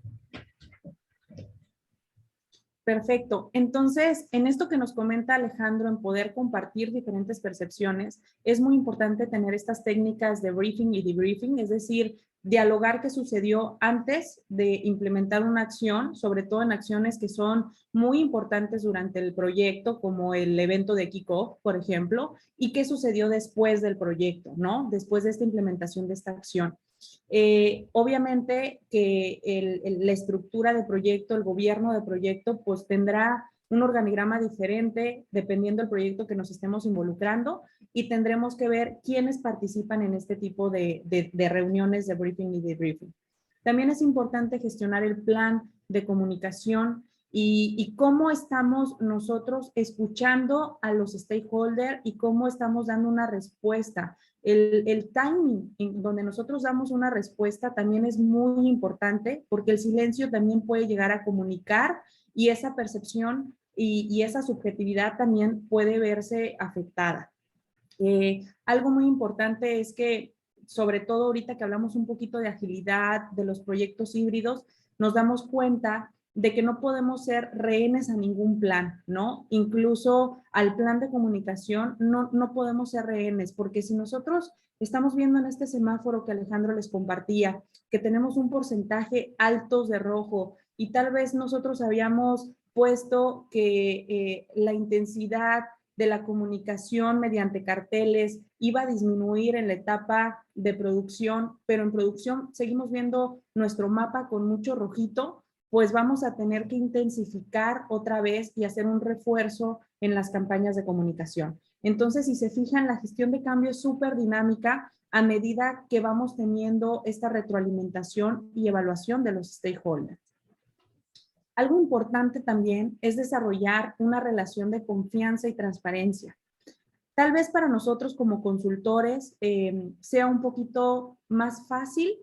Perfecto. Entonces, en esto que nos comenta Alejandro, en poder compartir diferentes percepciones, es muy importante tener estas técnicas de briefing y debriefing, es decir, dialogar qué sucedió antes de implementar una acción, sobre todo en acciones que son muy importantes durante el proyecto, como el evento de kickoff, por ejemplo, y qué sucedió después del proyecto, ¿no? Después de esta implementación de esta acción. Obviamente que la estructura de proyecto, el gobierno de proyecto, pues tendrá un organigrama diferente dependiendo del proyecto que nos estemos involucrando y tendremos que ver quiénes participan en este tipo de reuniones de briefing y debriefing. También es importante gestionar el plan de comunicación y cómo estamos nosotros escuchando a los stakeholders y cómo estamos dando una respuesta. El timing en donde nosotros damos una respuesta también es muy importante porque el silencio también puede llegar a comunicar y esa percepción y esa subjetividad también puede verse afectada. Algo muy importante es que, sobre todo ahorita que hablamos un poquito de agilidad, de los proyectos híbridos, nos damos cuenta de que no podemos ser rehenes a ningún plan, ¿no? Incluso al plan de comunicación no podemos ser rehenes, porque si nosotros estamos viendo en este semáforo que Alejandro les compartía, que tenemos un porcentaje alto de rojo y tal vez nosotros habíamos puesto que la intensidad de la comunicación mediante carteles iba a disminuir en la etapa de producción, pero en producción seguimos viendo nuestro mapa con mucho rojito, pues vamos a tener que intensificar otra vez y hacer un refuerzo en las campañas de comunicación. Entonces, si se fijan, la gestión de cambio es súper dinámica a medida que vamos teniendo esta retroalimentación y evaluación de los stakeholders. Algo importante también es desarrollar una relación de confianza y transparencia. Tal vez para nosotros como consultores sea un poquito más fácil,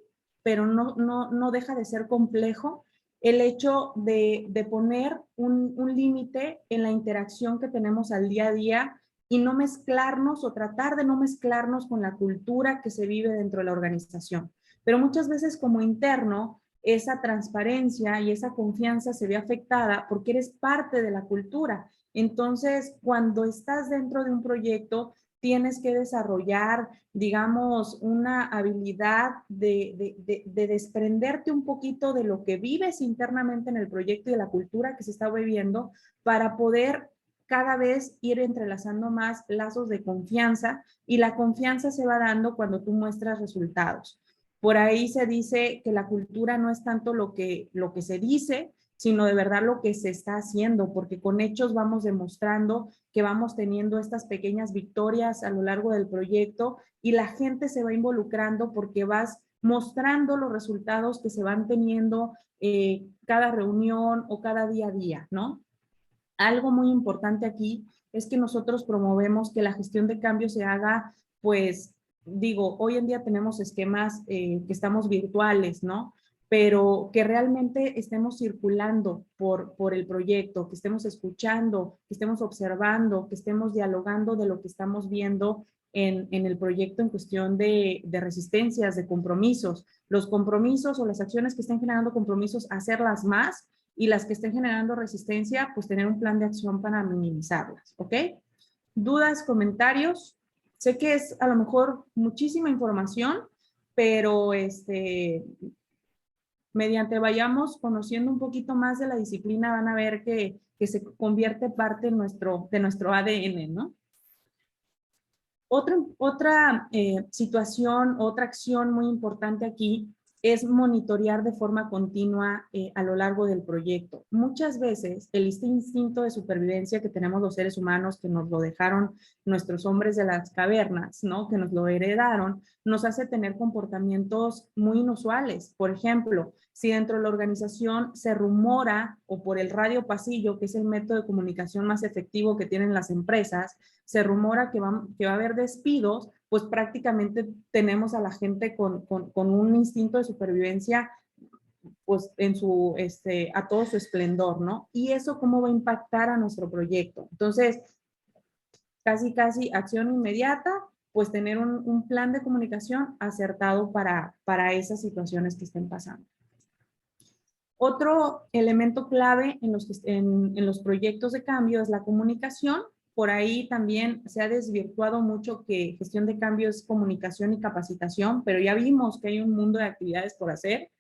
pero no deja de ser complejo el hecho de poner un límite en la interacción que tenemos al día a día y no mezclarnos o tratar de no mezclarnos con la cultura que se vive dentro de la organización. Pero muchas veces como interno, esa transparencia y esa confianza se ve afectada porque eres parte de la cultura. Entonces, cuando estás dentro de un proyecto, tienes que desarrollar, digamos, una habilidad de desprenderte un poquito de lo que vives internamente en el proyecto y de la cultura que se está viviendo para poder cada vez ir entrelazando más lazos de confianza, y la confianza se va dando cuando tú muestras resultados. Por ahí se dice que la cultura no es tanto lo que se dice, sino de verdad lo que se está haciendo, porque con hechos vamos demostrando que vamos teniendo estas pequeñas victorias a lo largo del proyecto y la gente se va involucrando porque vas mostrando los resultados que se van teniendo cada reunión o cada día a día, ¿no? Algo muy importante aquí es que nosotros promovemos que la gestión de cambio se haga, pues, digo, hoy en día tenemos esquemas que estamos virtuales, ¿no? Pero que realmente estemos circulando por el proyecto, que estemos escuchando, que estemos observando, que estemos dialogando de lo que estamos viendo en el proyecto en cuestión de resistencias, de compromisos. Los compromisos o las acciones que estén generando compromisos, hacerlas más, y las que estén generando resistencia, pues tener un plan de acción para minimizarlas, ¿ok? ¿Dudas, comentarios? Sé que es a lo mejor muchísima información, pero mediante vayamos conociendo un poquito más de la disciplina, van a ver que se convierte parte de nuestro ADN, ¿no? Otra situación, otra acción muy importante aquí es monitorear de forma continua a lo largo del proyecto. Muchas veces el instinto de supervivencia que tenemos los seres humanos, que nos lo dejaron nuestros hombres de las cavernas, ¿no? Que nos lo heredaron, nos hace tener comportamientos muy inusuales. Por ejemplo, si dentro de la organización se rumora, o por el radio pasillo, que es el método de comunicación más efectivo que tienen las empresas, se rumora que va a haber despidos, pues prácticamente tenemos a la gente con un instinto de supervivencia, pues a todo su esplendor, ¿no? Y eso cómo va a impactar a nuestro proyecto. Entonces, casi acción inmediata, pues tener un plan de comunicación acertado para esas situaciones que estén pasando. Otro elemento clave en los proyectos de cambio es la comunicación. Por ahí también se ha desvirtuado mucho que gestión de cambio es comunicación y capacitación, pero ya vimos que hay un mundo de actividades por hacer.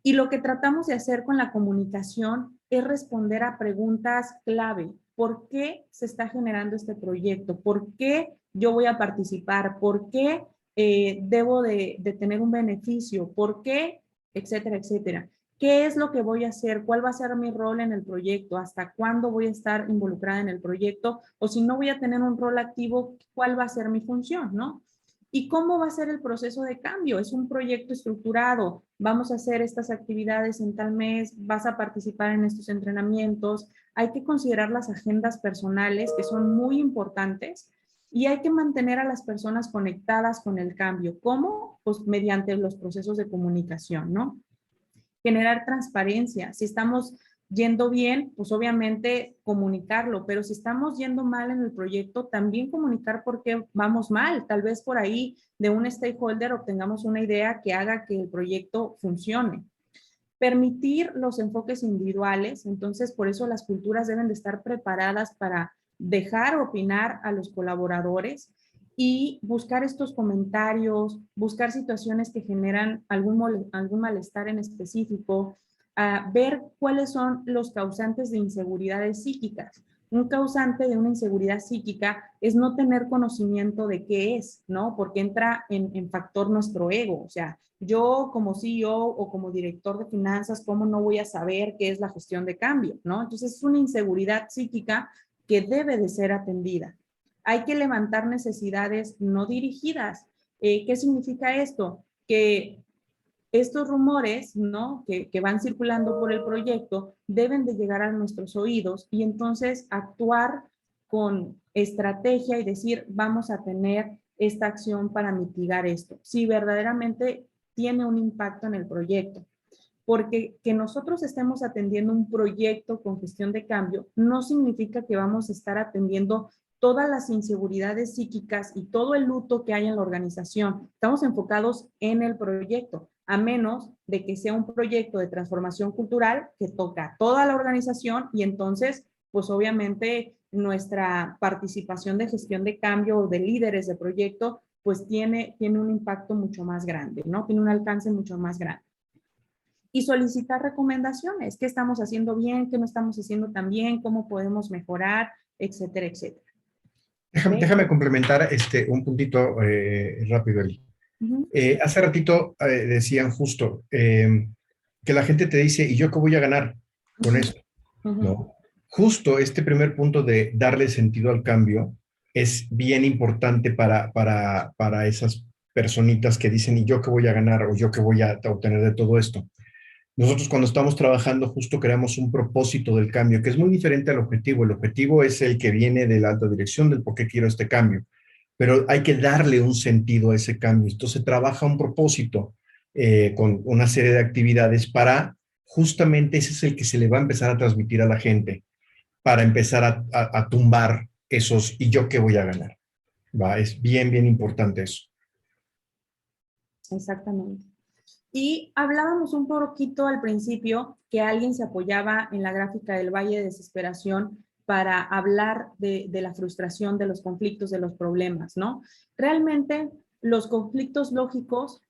Y lo que tratamos de hacer con la comunicación es responder a preguntas clave. ¿Por qué se está generando este proyecto? ¿Por qué yo voy a participar? ¿Por qué debo de tener un beneficio? ¿Por qué? Etcétera, etcétera. ¿Qué es lo que voy a hacer? ¿Cuál va a ser mi rol en el proyecto? ¿Hasta cuándo voy a estar involucrada en el proyecto? O si no voy a tener un rol activo, ¿cuál va a ser mi función, no? ¿Y cómo va a ser el proceso de cambio? Es un proyecto estructurado. Vamos a hacer estas actividades en tal mes, vas a participar en estos entrenamientos. Hay que considerar las agendas personales, que son muy importantes, y hay que mantener a las personas conectadas con el cambio. ¿Cómo? Pues mediante los procesos de comunicación, ¿no? Generar transparencia. Si estamos yendo bien, pues obviamente comunicarlo, pero si estamos yendo mal en el proyecto, también comunicar por qué vamos mal. Tal vez por ahí de un stakeholder obtengamos una idea que haga que el proyecto funcione. Permitir los enfoques individuales, entonces por eso las culturas deben de estar preparadas para dejar opinar a los colaboradores y buscar estos comentarios, buscar situaciones que generan algún malestar en específico, ver cuáles son los causantes de inseguridades psíquicas. Un causante de una inseguridad psíquica es no tener conocimiento de qué es, ¿no? Porque entra en factor nuestro ego. O sea, yo como CEO o como director de finanzas, ¿cómo no voy a saber qué es la gestión de cambio, ¿no? Entonces es una inseguridad psíquica que debe de ser atendida. Hay que levantar necesidades no dirigidas. ¿Qué significa esto? Que estos rumores, ¿no? que van circulando por el proyecto deben de llegar a nuestros oídos y entonces actuar con estrategia y decir, vamos a tener esta acción para mitigar esto. Si verdaderamente tiene un impacto en el proyecto. Porque que nosotros estemos atendiendo un proyecto con gestión de cambio no significa que vamos a estar atendiendo todas las inseguridades psíquicas y todo el luto que hay en la organización. Estamos enfocados en el proyecto, a menos de que sea un proyecto de transformación cultural que toca a toda la organización y entonces pues obviamente nuestra participación de gestión de cambio o de líderes de proyecto, pues tiene un impacto mucho más grande, ¿no? Tiene un alcance mucho más grande. Y solicitar recomendaciones, qué estamos haciendo bien, qué no estamos haciendo tan bien, cómo podemos mejorar, etcétera, etcétera. Déjame complementar un puntito rápido, Eli. Hace ratito decían justo que la gente te dice, ¿y yo qué voy a ganar con esto? ¿No? Justo este primer punto de darle sentido al cambio es bien importante para esas personitas que dicen, ¿y yo qué voy a ganar? O yo qué voy a obtener de todo esto. Nosotros cuando estamos trabajando justo creamos un propósito del cambio que es muy diferente al objetivo. El objetivo es el que viene de la alta dirección del por qué quiero este cambio, pero hay que darle un sentido a ese cambio. Entonces se trabaja un propósito con una serie de actividades para justamente ese es el que se le va a empezar a transmitir a la gente para empezar a tumbar esos y yo qué voy a ganar. ¿Va? Es bien, bien importante eso. Exactamente. Y hablábamos un poquito al principio que alguien se apoyaba en la gráfica del Valle de Desesperación para hablar de la frustración, de los conflictos, de los problemas, ¿no? Realmente los conflictos lógicos,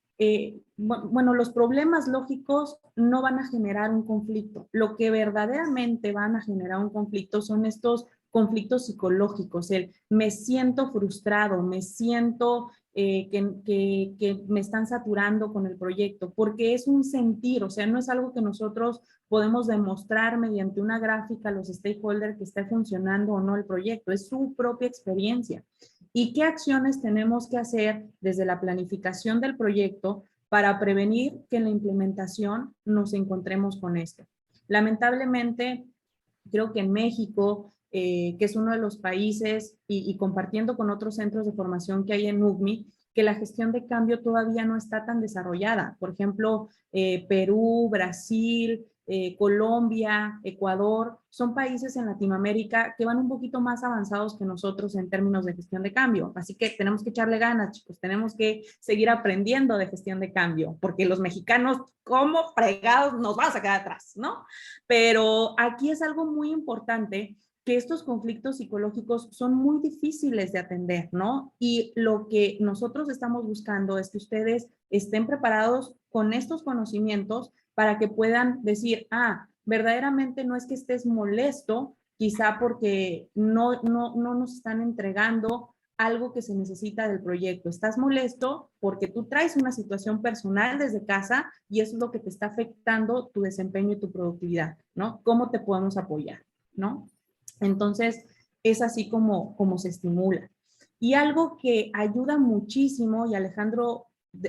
bueno, los problemas lógicos no van a generar un conflicto. Lo que verdaderamente van a generar un conflicto son estos conflictos psicológicos, el me siento frustrado, me siento que me están saturando con el proyecto, porque es un sentir, o sea, no es algo que nosotros podemos demostrar mediante una gráfica a los stakeholders que esté funcionando o no el proyecto, es su propia experiencia. ¿Y qué acciones tenemos que hacer desde la planificación del proyecto para prevenir que en la implementación nos encontremos con esto? Lamentablemente, creo que en México, que es uno de los países, y compartiendo con otros centros de formación que hay en UGMI, que la gestión de cambio todavía no está tan desarrollada. Por ejemplo, Perú, Brasil, Colombia, Ecuador, son países en Latinoamérica que van un poquito más avanzados que nosotros en términos de gestión de cambio. Así que tenemos que echarle ganas, chicos, tenemos que seguir aprendiendo de gestión de cambio, porque los mexicanos, como fregados, nos vamos a quedar atrás, ¿no? Pero aquí es algo muy importante, que estos conflictos psicológicos son muy difíciles de atender, ¿no? Y lo que nosotros estamos buscando es que ustedes estén preparados con estos conocimientos para que puedan decir, verdaderamente no es que estés molesto, quizá porque no nos están entregando algo que se necesita del proyecto. Estás molesto porque tú traes una situación personal desde casa y eso es lo que te está afectando tu desempeño y tu productividad, ¿no? ¿Cómo te podemos apoyar, ¿no? Entonces, es así como se estimula. Y algo que ayuda muchísimo, y Alejandro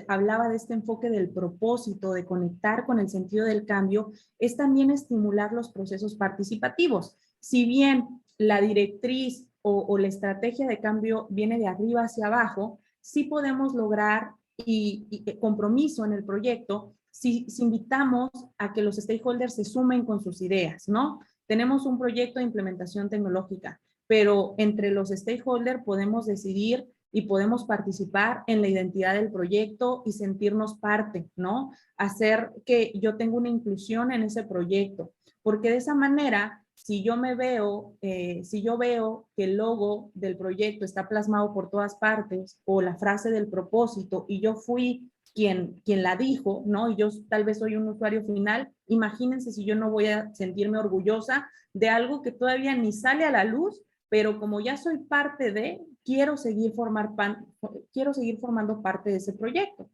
hablaba de este enfoque del propósito, de conectar con el sentido del cambio, es también estimular los procesos participativos. Si bien la directriz o la estrategia de cambio viene de arriba hacia abajo, sí podemos lograr y compromiso en el proyecto si invitamos a que los stakeholders se sumen con sus ideas, ¿no? Tenemos un proyecto de implementación tecnológica, pero entre los stakeholders podemos decidir y podemos participar en la identidad del proyecto y sentirnos parte, ¿no? Hacer que yo tenga una inclusión en ese proyecto, porque de esa manera, si yo veo que el logo del proyecto está plasmado por todas partes o la frase del propósito y yo fui quien la dijo, ¿no? Y yo tal vez soy un usuario final, imagínense si yo no voy a sentirme orgullosa de algo que todavía ni sale a la luz, pero como ya soy parte de, quiero seguir formando parte de ese proyecto.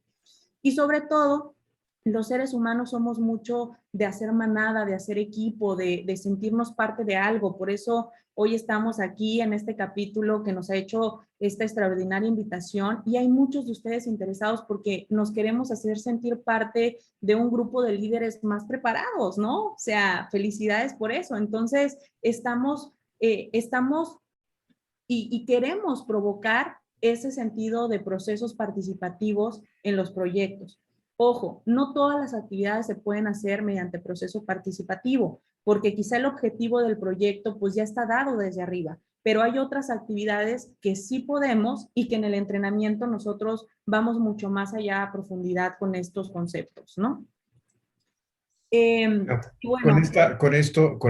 Y sobre todo, los seres humanos somos mucho de hacer manada, de hacer equipo, de sentirnos parte de algo. Por eso hoy estamos aquí en este capítulo que nos ha hecho esta extraordinaria invitación y hay muchos de ustedes interesados porque nos queremos hacer sentir parte de un grupo de líderes más preparados, ¿no? O sea, felicidades por eso. Entonces, estamos y queremos provocar ese sentido de procesos participativos en los proyectos. Ojo, no todas las actividades se pueden hacer mediante proceso participativo, porque quizá el objetivo del proyecto pues ya está dado desde arriba, pero hay otras actividades que sí podemos y que en el entrenamiento nosotros vamos mucho más allá a profundidad con estos conceptos, ¿no? Y bueno, Con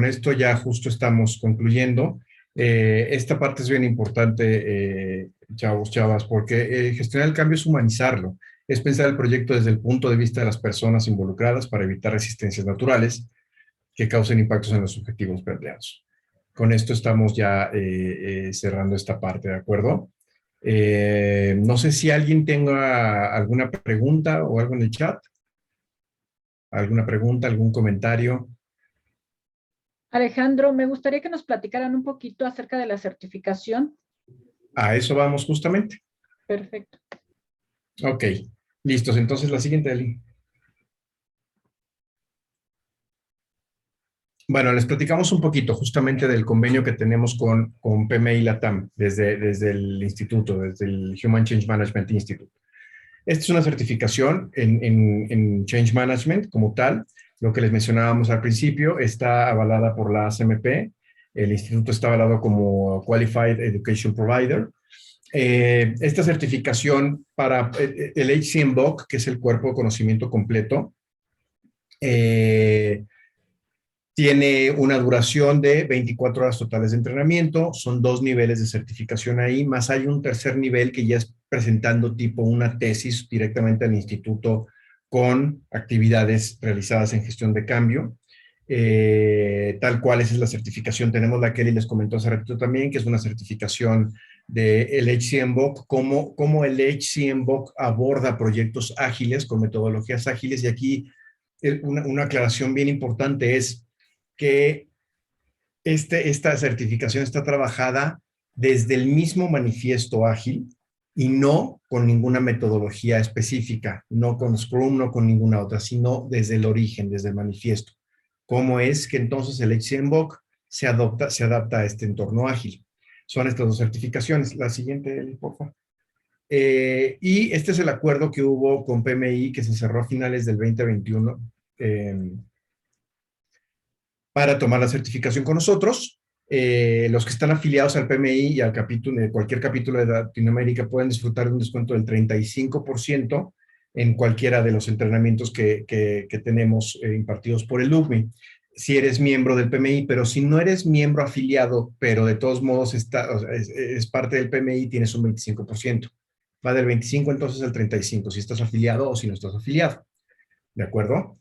esto ya justo estamos concluyendo. Esta parte es bien importante, chavos, chavas, porque gestionar el cambio es humanizarlo, es pensar el proyecto desde el punto de vista de las personas involucradas para evitar resistencias naturales que causen impactos en los objetivos planteados. Con esto estamos ya cerrando esta parte, ¿de acuerdo? No sé si alguien tenga alguna pregunta o algo en el chat. ¿Alguna pregunta, algún comentario? Alejandro, me gustaría que nos platicaran un poquito acerca de la certificación. A eso vamos justamente. Perfecto. Ok, listos. Entonces la siguiente, Eli. Bueno, les platicamos un poquito justamente del convenio que tenemos con PMI LATAM desde el instituto, desde el Human Change Management Institute. Esta es una certificación en Change Management como tal. Lo que les mencionábamos al principio está avalada por la ACMP. El instituto está avalado como Qualified Education Provider. Esta certificación para el HCMBOK, que es el cuerpo de conocimiento completo, tiene una duración de 24 horas totales de entrenamiento, son 2 niveles de certificación ahí, más hay un tercer nivel que ya es presentando tipo una tesis directamente al instituto con actividades realizadas en gestión de cambio. Tal cual, esa es la certificación. Tenemos la que Kelly les comentó hace ratito también, que es una certificación del HCMBOK, cómo el HCMBOK aborda proyectos ágiles con metodologías ágiles. Y aquí una aclaración bien importante es que esta certificación está trabajada desde el mismo manifiesto ágil y no con ninguna metodología específica, no con Scrum, no con ninguna otra, sino desde el origen, desde el manifiesto. ¿Cómo es que entonces el HCMBOK se adapta a este entorno ágil? Son estas 2 certificaciones. La siguiente, Eli, por favor. Y este es el acuerdo que hubo con PMI que se cerró a finales del 2021 para tomar la certificación con nosotros. Los que están afiliados al PMI y al capítulo, de cualquier capítulo de Latinoamérica pueden disfrutar de un descuento del 35% en cualquiera de los entrenamientos que tenemos impartidos por el LUCMI. Si eres miembro del PMI, pero si no eres miembro afiliado, pero de todos modos es parte del PMI, tienes un 25%. Va del 25 entonces al 35, si estás afiliado o si no estás afiliado. ¿De acuerdo?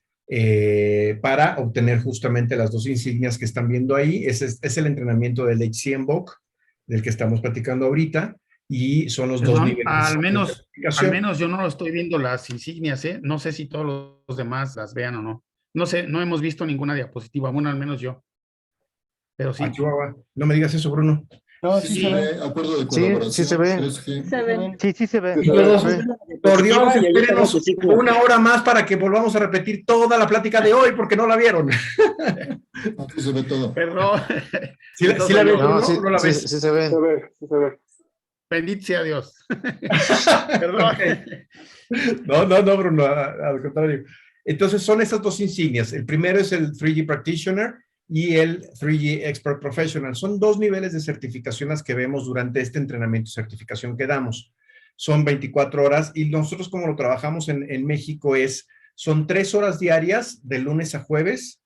Para obtener justamente las 2 insignias que están viendo ahí. Es el entrenamiento del HCMBOK, del que estamos platicando ahorita, y son los 2 niveles. Al menos yo no lo estoy viendo las insignias, ¿eh? No sé si todos los demás las vean o no. No sé, no hemos visto ninguna diapositiva, bueno, al menos yo. Pero sí. No me digas eso, Bruno. No, sí se ve. Acuerdo de colaboración. Sí se ve. Sí se ve. Por Dios, espérenos 1 hora más para que volvamos a repetir toda la plática de hoy, porque no la vieron. Aquí se ve todo. Perdón. ¿Sí la ves, Bruno? ¿No la ves? Sí se ve. Sí se ve. Bendito sea Dios. Perdón. No, Bruno, al contrario. Entonces son estas 2 insignias. El primero es el 3G Practitioner y el 3G Expert Professional. Son 2 niveles de certificación las que vemos durante este entrenamiento y certificación que damos. Son 24 horas y nosotros como lo trabajamos en México son 3 horas diarias de lunes a jueves,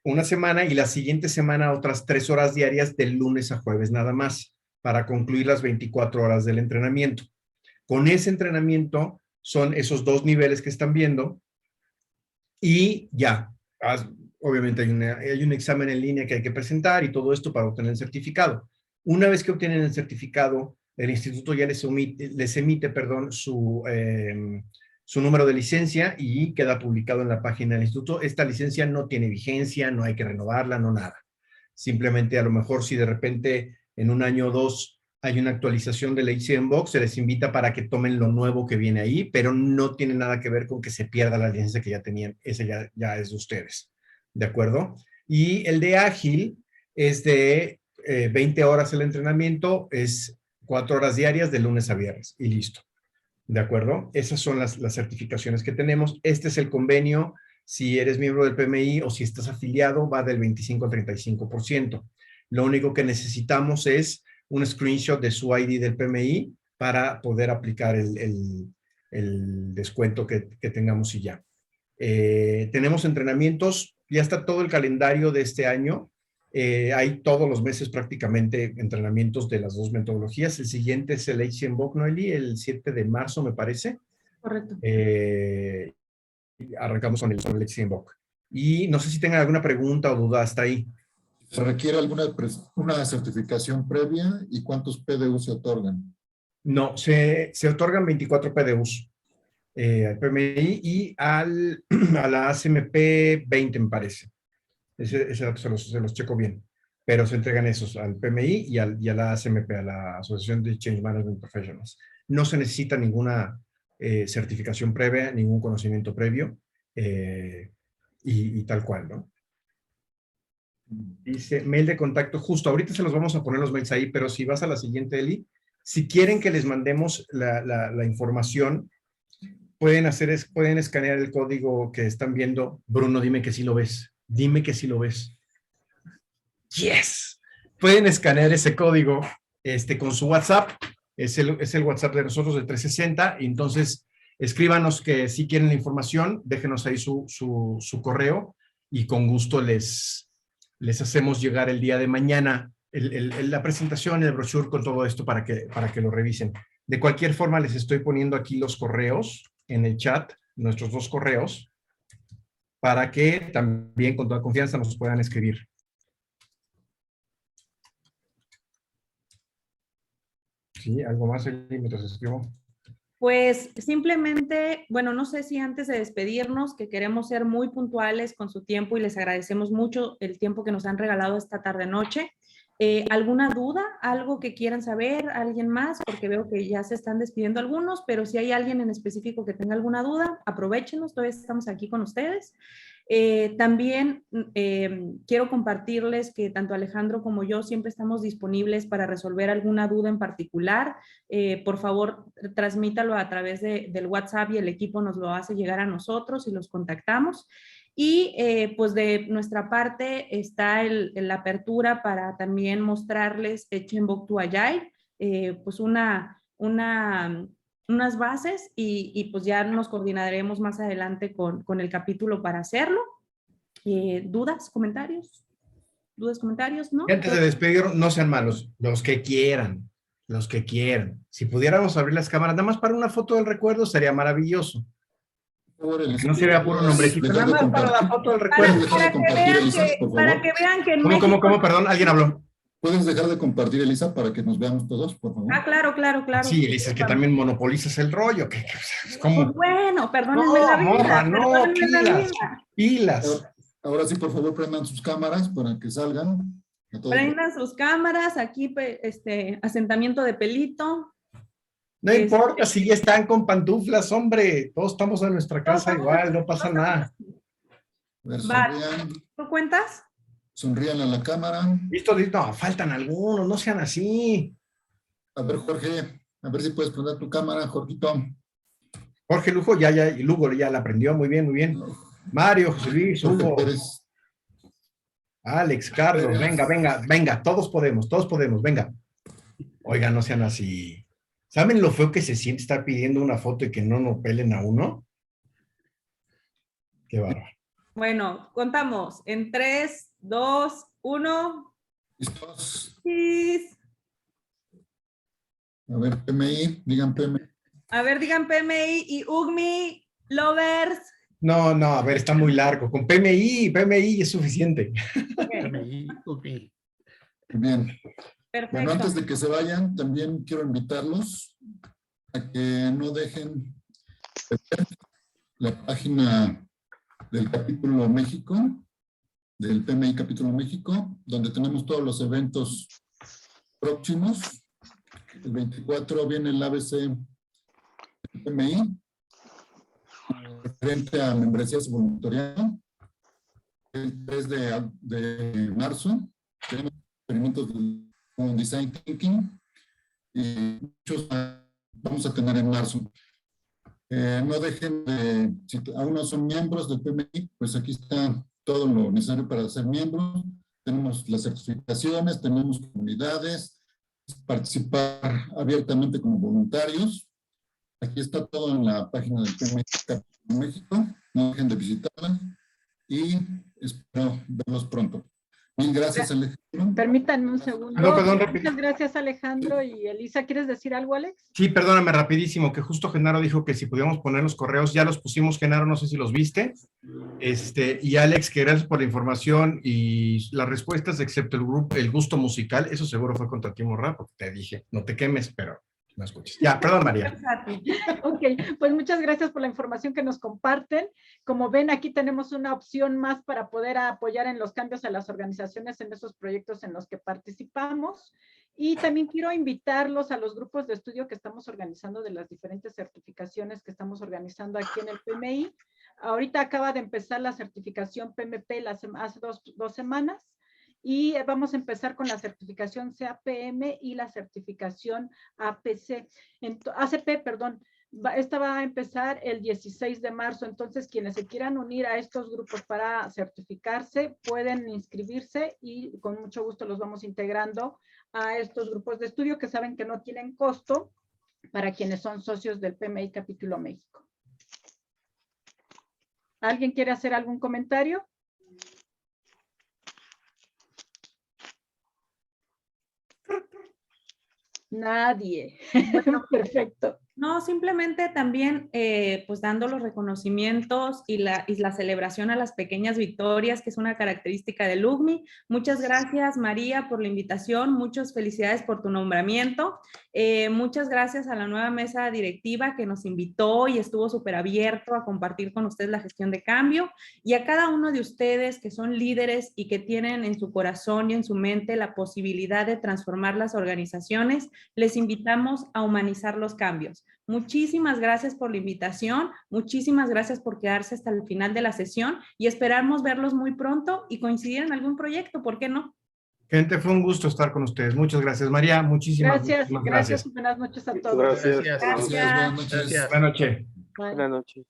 una semana, y la siguiente semana otras 3 horas diarias de lunes a jueves nada más, para concluir las 24 horas del entrenamiento. Con ese entrenamiento son esos 2 niveles que están viendo y ya, obviamente hay un examen en línea que hay que presentar y todo esto para obtener el certificado. Una vez que obtienen el certificado, el instituto ya les emite su número de licencia y queda publicado en la página del instituto. Esta licencia no tiene vigencia, no hay que renovarla, no nada. Simplemente a lo mejor si de repente en 1 año o 2 hay una actualización del HCMBOK, se les invita para que tomen lo nuevo que viene ahí, pero no tiene nada que ver con que se pierda la licencia que ya tenían. Esa ya es de ustedes. ¿De acuerdo? Y el de ágil es de 20 horas el entrenamiento, es 4 horas diarias de lunes a viernes y listo. ¿De acuerdo? Esas son las certificaciones que tenemos. Este es el convenio. Si eres miembro del PMI o si estás afiliado, va del 25 al 35%. Lo único que necesitamos es un screenshot de su ID del PMI para poder aplicar el descuento que tengamos y ya. Tenemos entrenamientos, ya está todo el calendario de este año. Hay todos los meses prácticamente entrenamientos de las dos metodologías. El siguiente es el HCMBOK, Noeli, el 7 de marzo, me parece. Correcto. Arrancamos con el HCMBOK. Y no sé si tengan alguna pregunta o duda hasta ahí. ¿Se requiere una certificación previa y cuántos PDU se otorgan? No, se otorgan 24 PDUs al PMI y a la ACMP 20, me parece. Ese dato se los checo bien. Pero se entregan esos al PMI y a la ACMP, a la Asociación de Change Management Professionals. No se necesita ninguna certificación previa, ningún conocimiento previo y tal cual, ¿no? Dice, mail de contacto, justo, ahorita se los vamos a poner los mails ahí, pero si vas a la siguiente, Eli, si quieren que les mandemos la información, pueden escanear el código que están viendo. Bruno, dime que sí lo ves. Dime que sí lo ves. ¡Yes! Pueden escanear ese código con su WhatsApp. Es el WhatsApp de nosotros de 360. Y entonces, escríbanos que si quieren la información, déjenos ahí su correo y con gusto les hacemos llegar el día de mañana la presentación, el brochure con todo esto para que lo revisen. De cualquier forma, les estoy poniendo aquí los correos en el chat, nuestros dos correos, para que también con toda confianza nos puedan escribir. ¿Sí? ¿Algo más, Eli, mientras escribo? Pues simplemente, bueno, no sé si antes de despedirnos, que queremos ser muy puntuales con su tiempo y les agradecemos mucho el tiempo que nos han regalado esta tarde-noche. ¿Alguna duda? ¿Algo que quieran saber? ¿Alguien más? Porque veo que ya se están despidiendo algunos, pero si hay alguien en específico que tenga alguna duda, aprovéchenos, todavía estamos aquí con ustedes. También quiero compartirles que tanto Alejandro como yo siempre estamos disponibles para resolver alguna duda en particular. Por favor, transmítalo a través del WhatsApp y el equipo nos lo hace llegar a nosotros y los contactamos. Y pues de nuestra parte está la apertura para también mostrarles HCMBOK to Agile, pues unas bases y pues ya nos coordinaremos más adelante con el capítulo para hacerlo. ¿Dudas, comentarios? ¿Dudas, comentarios? ¿No? Y antes de despedir, no sean malos, los que quieran. Si pudiéramos abrir las cámaras, nada más para una foto del recuerdo, sería maravilloso. Que no se vea puro nombrecito, nada más para la foto del recuerdo. Para que vean que en ¿Cómo? Perdón, alguien habló. ¿Puedes dejar de compartir, Elisa, para que nos veamos todos, por favor? Claro. Sí, Elisa, es que también monopolizas el rollo. ¿Cómo? Pues bueno, perdónenme la vida. Pilas. Ahora sí, por favor, prendan sus cámaras para que salgan. Prendan sus cámaras, aquí asentamiento de pelito. No importa si ya están con pantuflas, hombre. Todos estamos en nuestra casa igual, no pasa nada. ¿Tú cuentas? Sonrían a la cámara. Listo, no, faltan algunos, no sean así. A ver, Jorge, a ver si puedes prender tu cámara, Jorgito. Jorge Lugo ya la aprendió, muy bien. Mario, José Luis, Hugo. Alex, Carlos, venga, todos podemos, venga. Oigan, no sean así. ¿Saben lo feo que se siente estar pidiendo una foto y que no nos pelen a uno? Qué bárbaro. Bueno, contamos en 3, 2, 1. ¿Listos? Sí. A ver, PMI, digan PMI. A ver, digan PMI y UGMI, lovers. No, a ver, está muy largo. Con PMI es suficiente. PMI, UGMI. Bien. Perfecto. Bueno, antes de que se vayan, también quiero invitarlos a que no dejen de ver la página del capítulo México, del PMI Capítulo México, donde tenemos todos los eventos próximos. El 24 viene el ABC del PMI, referente a membresías voluntariado. El 3 de marzo tenemos experimentos con Design Thinking y muchos vamos a tener en marzo. No dejen de, si aún no son miembros del PMI, pues aquí está todo lo necesario para ser miembros. Tenemos las certificaciones, tenemos comunidades, participar abiertamente como voluntarios. Aquí está todo en la página del PMI en México. No dejen de visitarla y espero verlos pronto. Mil gracias, Alejandro. Permítanme un segundo. No, perdón, Muchas gracias, Alejandro. Y Elisa, ¿quieres decir algo, Alex? Sí, perdóname rapidísimo, que justo Genaro dijo que si podíamos poner los correos, ya los pusimos, Genaro, no sé si los viste. Y Alex, que gracias por la información y las respuestas, excepto el gusto musical, eso seguro fue contra ti, Morra, porque te dije, no te quemes, pero no escuches. Ya, perdón, María. Ok, pues muchas gracias por la información que nos comparten. Como ven, aquí tenemos una opción más para poder apoyar en los cambios a las organizaciones en esos proyectos en los que participamos. Y también quiero invitarlos a los grupos de estudio que estamos organizando de las diferentes certificaciones que estamos organizando aquí en el PMI. Ahorita acaba de empezar la certificación PMP hace dos semanas. Y vamos a empezar con la certificación CAPM y la certificación ACP, perdón. Esta va a empezar el 16 de marzo, entonces quienes se quieran unir a estos grupos para certificarse pueden inscribirse y con mucho gusto los vamos integrando a estos grupos de estudio que saben que no tienen costo para quienes son socios del PMI Capítulo México. ¿Alguien quiere hacer algún comentario? Nadie. Perfecto. No, simplemente también pues dando los reconocimientos y la celebración a las pequeñas victorias, que es una característica del UGMI. Muchas gracias, María, por la invitación. Muchas felicidades por tu nombramiento. Muchas gracias a la nueva mesa directiva que nos invitó y estuvo súper abierto a compartir con ustedes la gestión de cambio. Y a cada uno de ustedes que son líderes y que tienen en su corazón y en su mente la posibilidad de transformar las organizaciones, les invitamos a humanizar los cambios. Muchísimas gracias por la invitación, muchísimas gracias por quedarse hasta el final de la sesión y esperamos verlos muy pronto y coincidir en algún proyecto, ¿por qué no? Gente, fue un gusto estar con ustedes. Muchas gracias, María. Muchísimas gracias. Buenas noches a todos. Gracias. Gracias. Buenas noches. Buenas noches. Buenas noches.